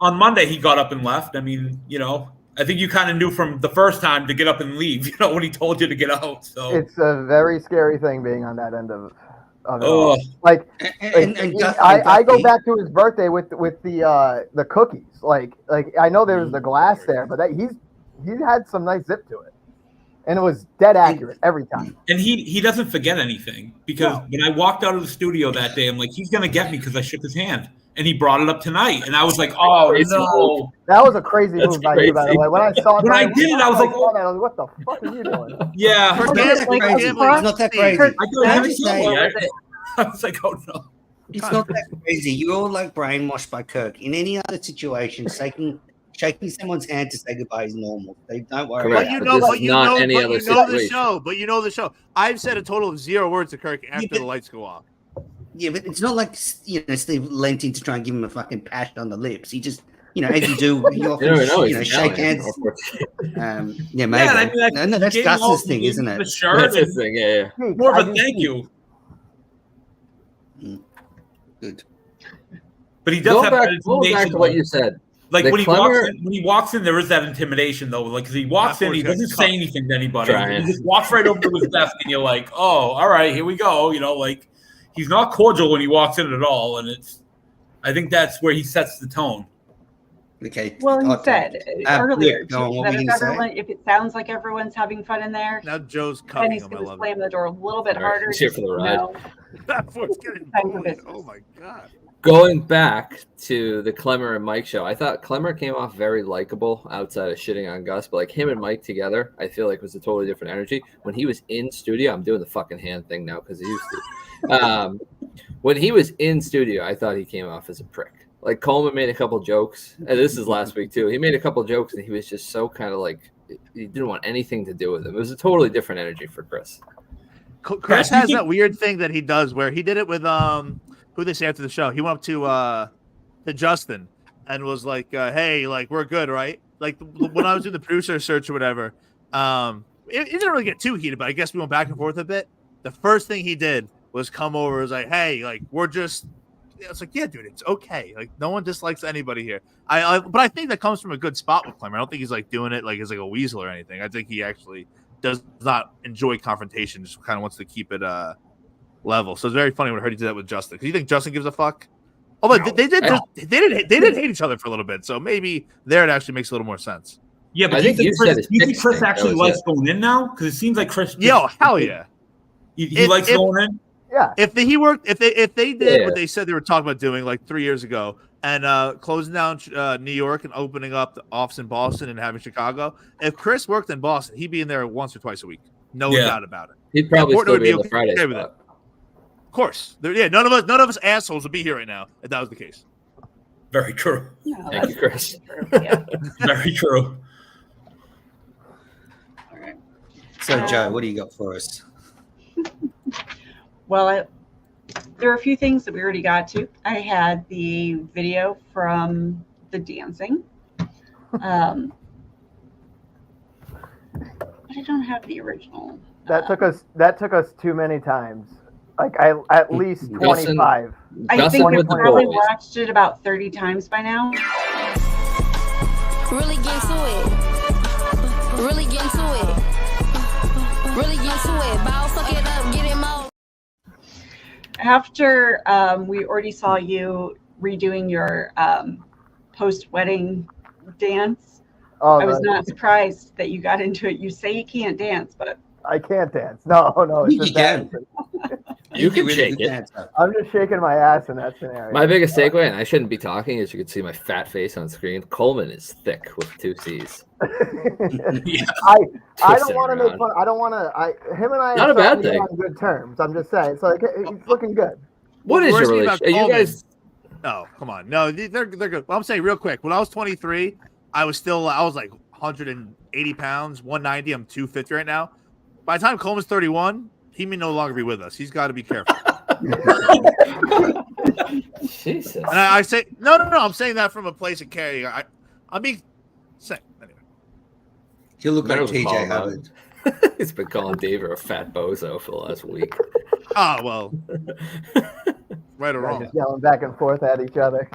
on Monday, he got up and left. I mean, I think you kind of knew from the first time to get up and leave, when he told you to get out. So it's a very scary thing being on that end of it all. Like, I go back to his birthday with the cookies. Like I know there was the glass there, but he had some nice zip to it. And it was dead accurate every time. And he doesn't forget anything because when I walked out of the studio that day, I'm like, he's going to get me because I shook his hand. and he brought it up tonight, and I was like, "Oh no!" That was a crazy That's move by you, by the way. When I saw When I did it, I was like, "What the fuck are you doing?" Yeah, Kirk, It's not that crazy. It's not that crazy. Kirk, I I thought just say, I was like, "Oh no!" it's not that crazy. You're all like brainwashed by Kirk. In any other situation, shaking someone's hand to say goodbye is normal. They don't worry. Correct. But you But know, this but is you not know, any but other you know the situation. show. But you know the show. I've said a total of 0 words to Kirk after but- the lights go off. Yeah, but it's not like Steve leant in to try and give him a fucking pat on the lips. He just, as you do, you often, You never know. He's shake Italian. hands. Yeah, maybe. Yeah, and I mean, no, that's he gave Gus's he thing, gave isn't me it? The shirt That's his and thing. Yeah. more I of a do thank see. you. Good. But he does Go have back, that go back intimidation. to what though. you said. Like The when Clemmer- he walks in, there is that intimidation though. Like 'cause he walks in, he That boy's doesn't got say anything to anybody. Trying. He just walks right over to his desk, and you're like, "Oh, all right, here we go." Like he's not cordial when he walks in at all, and I think that's where he sets the tone. Okay. Well, he hot said take. earlier Rick, go on, too, what that were you if gonna say? if it sounds like everyone's having fun in there, Now Joe's then cutting he's him. I going to love slam the door a little bit All right, harder. he's here just, for the ride. That boy's getting Time for bullied. business. Oh my god. Going back to the Clemmer and Mike show, I thought Clemmer came off very likable outside of shitting on Gus, but like him and Mike together, I feel like was a totally different energy. When he was in studio, I'm doing the fucking hand thing now because he used to. When he was in studio, I thought he came off as a prick. Like Coleman made a couple jokes, and this is last week too. He made a couple jokes, and he was just so kind of like he didn't want anything to do with him. It was a totally different energy for Chris. Chris has that weird thing that he does where he did it with who they say after the show. He went up to Justin and was like, "Hey, like we're good, right?" Like when I was doing the producer search or whatever, it didn't really get too heated, but I guess we went back and forth a bit. The first thing he did was come over, was like, "Hey, like we're just." It's like, yeah, dude, it's okay. Like no one dislikes anybody here. But I think that comes from a good spot with Clemmer. I don't think he's like doing it like as like a weasel or anything. I think he actually does not enjoy confrontation. Just kind of wants to keep it level. So it's very funny when I heard he did that with Justin. Because you think Justin gives a fuck? Although they did hate each other for a little bit. So maybe there it actually makes a little more sense. Yeah, but I do you think you think said Chris, his Chris thing. actually That was likes going in now? Because it seems like Chris. Yo, hell yeah. He likes going in. Yeah. If they did what they said they were talking about doing like 3 years ago and closing down New York and opening up the office in Boston and having Chicago, if Chris worked in Boston, he'd be in there once or twice a week. No doubt about it. He'd probably Portnoy still would be in the okay Friday with spot. Of course. None of us assholes would be here right now if that was the case. Very true. No, Thank you, Chris. yeah. Very true. All right. So, Joe, what do you got for us? Well, there are a few things that we already got to. I had the video from the dancing. But I don't have the original. That took us too many times. Like at least 25. I Gussin think we with the probably boys. watched it about 30 times by now. Really get to it. Really get to it. Really get to it. Bow fuck it up, get him out. After we already saw you redoing your post-wedding dance, Oh, I was not surprised that you got into it. You say you can't dance, but I can't dance. No, it's You can. embarrassing. You can Really shake good it. dancer. I'm just shaking my ass in that scenario. My biggest takeaway, and I shouldn't be talking, as you can see my fat face on screen. Coleman is thick with 2 C's. I Twisting don't want to make around. fun. I don't want to. Him and I Not are a bad starting to get thing. on good terms. I'm just saying. It's like he's looking good. What is Worst your thing about relationship? Are you Coleman- guys? Oh, come on. No, they're good. Well, I'm saying real quick. When I was 23, I was like 180 pounds, 190. I'm 250 right now. By the time Coleman's 31, he may no longer be with us. He's got to be careful. Jesus. And I say no. I'm saying that from a place of caring. I'm being saying anyway. You look like Meadows was TJ calling out. Hubbard. He's been calling David a fat bozo for the last week. Ah, well, right or Guys wrong. just yelling back and forth at each other.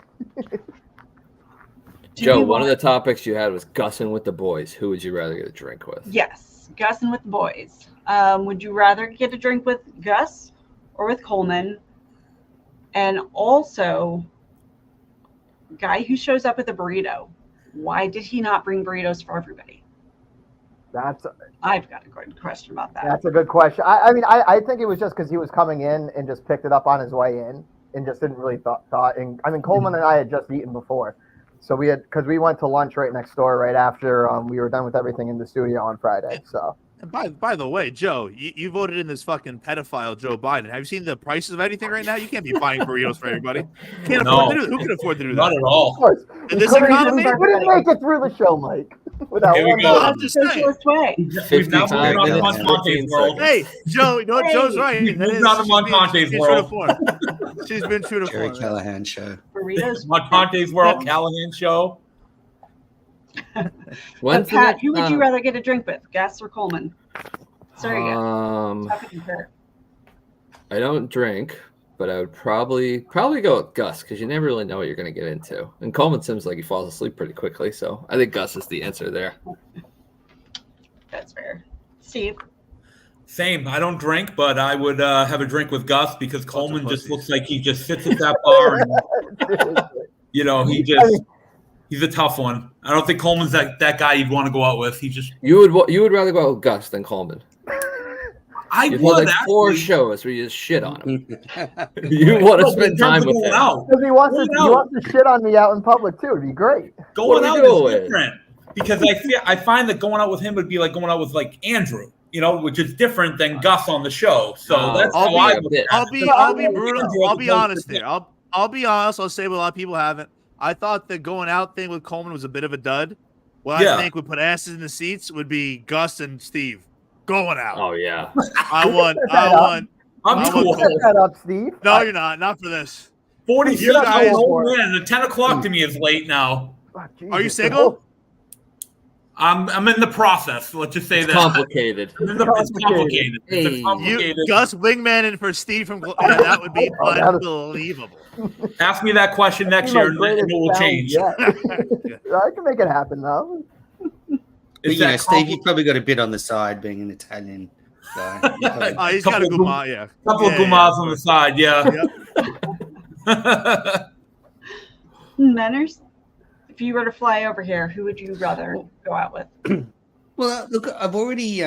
Joe, one of the topics you had was Gussin with the boys. Who would you rather get a drink with? yes, Gus and with the boys. Would you rather get a drink with Gus or with Coleman? And also, guy who shows up with a burrito. Why did he not bring burritos for everybody? I've got a good question about that. That's a good question. I mean, I think it was just because he was coming in and just picked it up on his way in. and just didn't really thought. And I mean, Coleman and I had just eaten before, so because we went to lunch right next door right after we were done with everything in the studio on Friday. So. And by the way, Joe, you voted in this fucking pedophile Joe Biden. Have you seen the prices of anything right now? You can't be buying burritos for everybody. Can't afford to do. Who can afford to do that? Not at all. Of course. In this economy, We didn't make it through the show, Mike. Without Here we one go. dollar. I'm just saying. Socialist way. We've now moved 55 on to minutes, Montante's 14 world. Hey, Joe, you know what? Hey. Joe's right. We've That moved is- on to she's been- Montante's she's world. true to form. She's been true to Jerry form. Callahan show. Burritos. Montante's world, Callahan show. When's the Pat, next, who would you rather get a drink with, Gus or Coleman? Sorry, Gus. Talking to her. I don't drink, but I would probably go with Gus because you never really know what you're going to get into. And Coleman seems like he falls asleep pretty quickly, so I think Gus is the answer there. That's fair. Steve. Same. I don't drink, but I would have a drink with Gus because Coleman just pussies. looks like he just sits at that bar and he's a tough one. I don't think Coleman's that guy you'd want to go out with. He just You would rather go out with Gus than Coleman. I You've would had like 4 actually. shows where you just shit on him. You want to No, but spend in terms time of with going him. out. Because he wants to shit on me out in public too. It'd be great. Going What are out we is doing? different because I find that going out with him would be like going out with like Andrew, which is different than Gus on the show. So Oh, that's I'll how be I a look bit- at it. I'll be Andrew brutal. as I'll be opposed honest to- here. I'll be honest. I'll say what a lot of people haven't. I thought the going out thing with Coleman was a bit of a dud. What Yeah. I think would put asses in the seats would be Gus and Steve going out. Oh yeah. I want. I'm I cool. want Set that up, Steve. No, you're not. Not for this. 46 You guys- years old man. And 10 o'clock to me is late now. Oh, Jesus. Are you single? I'm in the process. Let's just say It's that. complicated. It's complicated. It's Hey. a complicated. You Gus wingman and for Steve from that would be Oh, that was- unbelievable. Ask me that question next My year, and greatest it will challenge change. yet. I can make it happen though. But, Is you know, that Steve, you've probably got a bit on the side being an Italian guy. You probably- Oh, he's got a Couple good mom, yeah. couple of Yeah, gumas yeah. on the side, yeah. Manners. If you were to fly over here, who would you rather go out with? Well, look, I've already,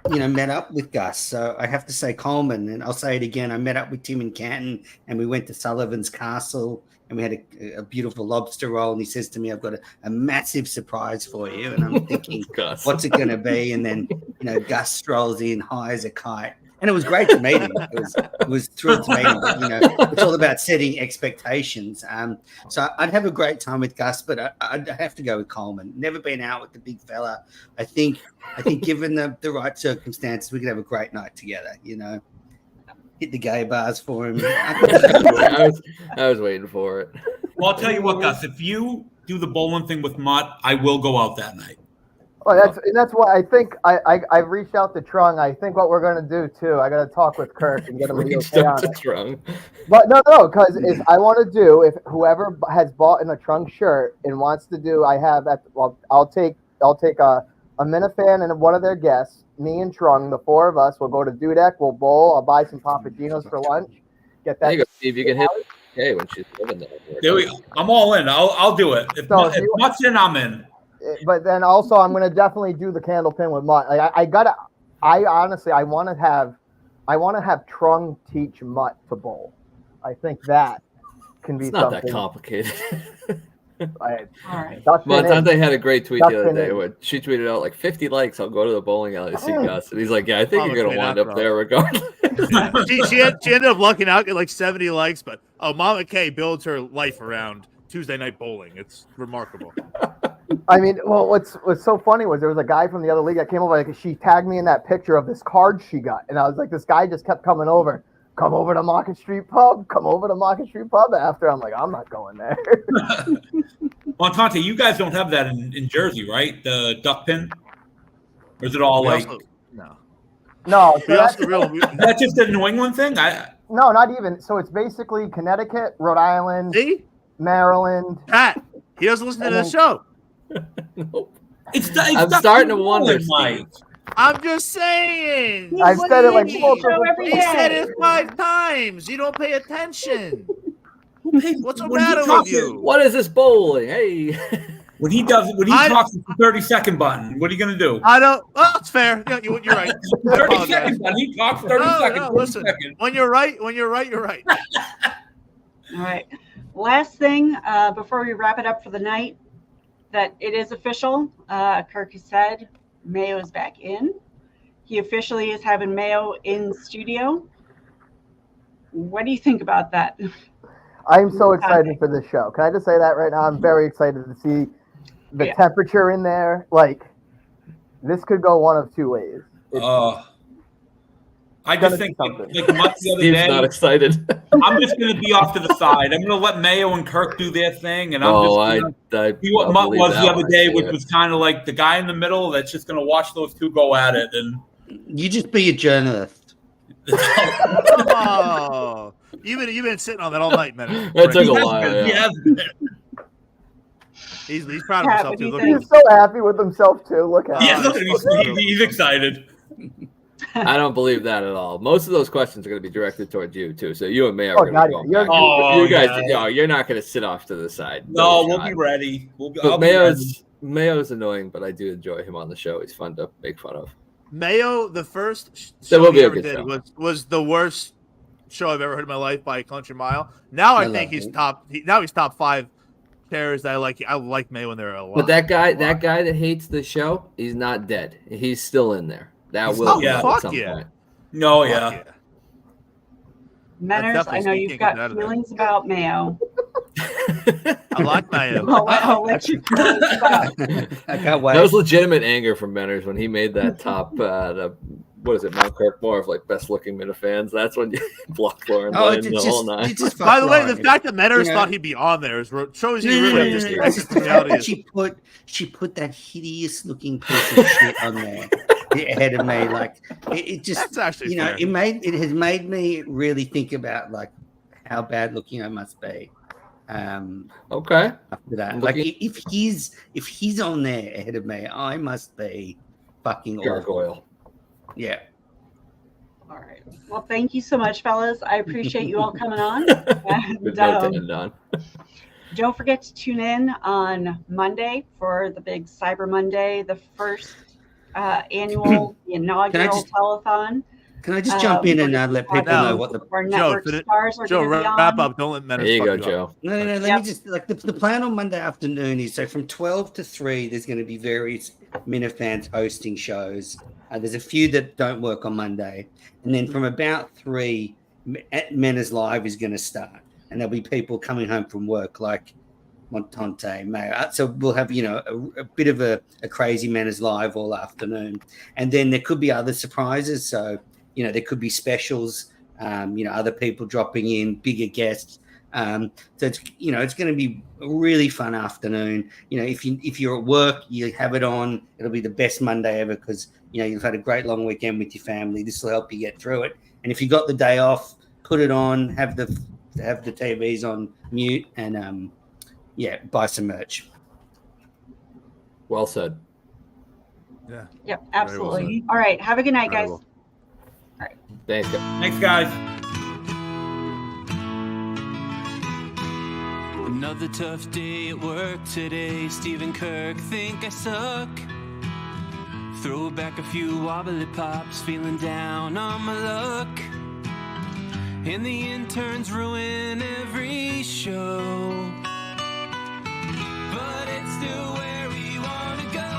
met up with Gus, so I have to say Coleman, and I'll say it again. I met up with Tim in Canton, and we went to Sullivan's Castle, and we had a beautiful lobster roll. And he says to me, "I've got a massive surprise for you." And I'm thinking, Gus. "What's it going to be?" And then, Gus strolls in, high as a kite, and it was great to meet him. It was thrilled to meet him. But, it's all about setting expectations. So I'd have a great time with Gus, but I'd have to go with Coleman. Never been out with the big fella. I think given the right circumstances, we could have a great night together. Hit the gay bars for him. I was waiting for it. Well, I'll tell you what, Gus. If you do the bowling thing with Mutt, I will go out that night. Oh, that's why I think I've reached out to Trung. I think what we're gonna do too. I gotta talk with Kirk and get him to be Reached okay up on to it. Trung. But no, because I want to do if whoever has bought in a Trung shirt and wants to do, I'll take a Minifan and one of their guests. Me and Trung, the 4 of us, will go to Dudek. We'll bowl. I'll buy some Papagenos for lunch. Get There that. you go, Steve. You can hit okay when she's living there. There we go. I'm all in. I'll do it. If Mutt's in, I'm in. But then also, I'm gonna definitely do the candle pin with Mutt. Like I honestly, I want to have Trung teach Mutt to bowl. I think that can be It's not something. that complicated. All right. Montante had a great tweet the other Dustin day in. when she tweeted out like 50 likes. I'll go to the bowling alley to see Oh. Gus. And he's like, "Yeah, I think Oh, you're gonna okay, wind not up there regardless." she ended up lucking out at like 70 likes, but Mama K builds her life around Tuesday night bowling. It's remarkable. I mean, well, what's so funny was there was a guy from the other league that came over. Like, she tagged me in that picture of this card she got, and I was like, this guy just kept coming over. Come over to Market Street Pub. Come over to Market Street Pub. After I'm like, I'm not going there. Montante, you guys don't have that in Jersey, right? The duck pin? Or is it all We like also- no. No, so We that's, also is that just a New England thing? no, not even. So it's basically Connecticut, Rhode Island, see Maryland. Pat. He doesn't listen to the show. Nope. It's I'm duck starting to pin wonder, bowling, Mike. I'm just saying. I've said it like Show multiple every He said day. it 5 times. You don't pay attention. What's the When he matter talks with you? What is this bowling? Hey. When he I- talks with the 30-second button, what are you gonna do? I don't. Well, it's fair. Yeah, you're right. I 30 apologize. second button. He talks 30 No, seconds. no, 30 listen. seconds. When you're right, you're right. All right. Last thing before we wrap it up for the night, that it is official. Kirk has said Mayo is back in. He officially is having Mayo in studio. What do you think about that? I'm so excited for this show. Can I just say that right now? I'm very excited to see the temperature in there. Like, this could go one of two ways. I just think like Mutt the other Steve's day. not excited. I'm just going to be off to the side. I'm going to let Mayo and Kirk do their thing, and I'm just going to be what Mutt was the other day, which was kind of like the guy in the middle that's just going to watch those two go at it. And you just be a journalist. Oh, you've been sitting on that all night, man. That took a while. Yeah. He's proud of himself too. He's so happy with himself too. Look at him. Look he's excited. I don't believe that at all. Most of those questions are going to be directed towards you too. So you and May are going to go back. You guys, you're not going to sit off to the side. No, we'll be ready. Mayo's annoying, but I do enjoy him on the show. He's fun to make fun of. Mayo, the first show he ever did was the worst show I've ever heard in my life by a country mile. Now I think he's top. He's top 5 pairs that I like. I like Mayo in there a lot. But that guy that hates the show, he's not dead. He's still in there. That will be at some point. No, yeah. Manners, I know you've got feelings about Mayo. I like Mayo. I'll let you know. I can't wait. That was legitimate anger from Manners when he made that top. What is it, Mount Kirkmore of like best looking Minifans? That's when you block Lauren Lane the whole night. By the way, the fact that Manners thought he'd be on there shows you really have She put that hideous looking piece of shit on there ahead of me. Like it just, that's actually fair. It has made me really think about like how bad looking I must be. Okay. After that, like if he's on there ahead of me, I must be fucking gargoyle. Yeah. All right. Well, thank you so much, fellas. I appreciate you all coming on. And, don't forget to tune in on Monday for the big Cyber Monday, the first annual inaugural telethon. Can I just jump in and let people know what our network stars are going to be on? Wrap up. Don't let Manners. There you go, Joe. No. Let me just the plan on Monday afternoon is so from 12 to 3. There's going to be various Minifans hosting shows. There's a few that don't work on Monday, and then from about 3, Manners Live is going to start, and there'll be people coming home from work like Montante, Mayo. So we'll have a bit of a crazy Manners Live all afternoon, and then there could be other surprises. So there could be specials, other people dropping in, bigger guests. So it's it's going to be a really fun afternoon. If you're at work, you have it on. It'll be the best Monday ever because you've had a great long weekend with your family. This will help you get through it. And if you got the day off, put it on. Have the TVs on mute and buy some merch. Well said. Yeah. Yep. Absolutely. All right. Have a good night, guys. All right. Thanks, guys. Another tough day at work today. Steve and Kirk think I suck. Throw back a few wobbly pops, feeling down on my luck. And the interns ruin every show. But it's still where we want to go.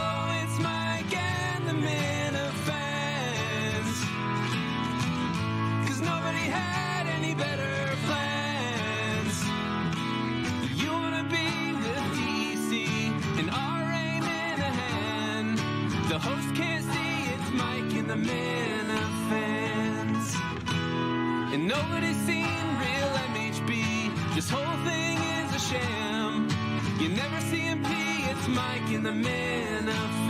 It's Mike and the Minifans. 'Cause nobody had any better plans. You wanna be with DC and our aim in a hand. The host can't see it's Mike and the Minifans. And nobody's seen real MHB. This whole thing is a sham. You never see him pee, it's Mike and the Minifans.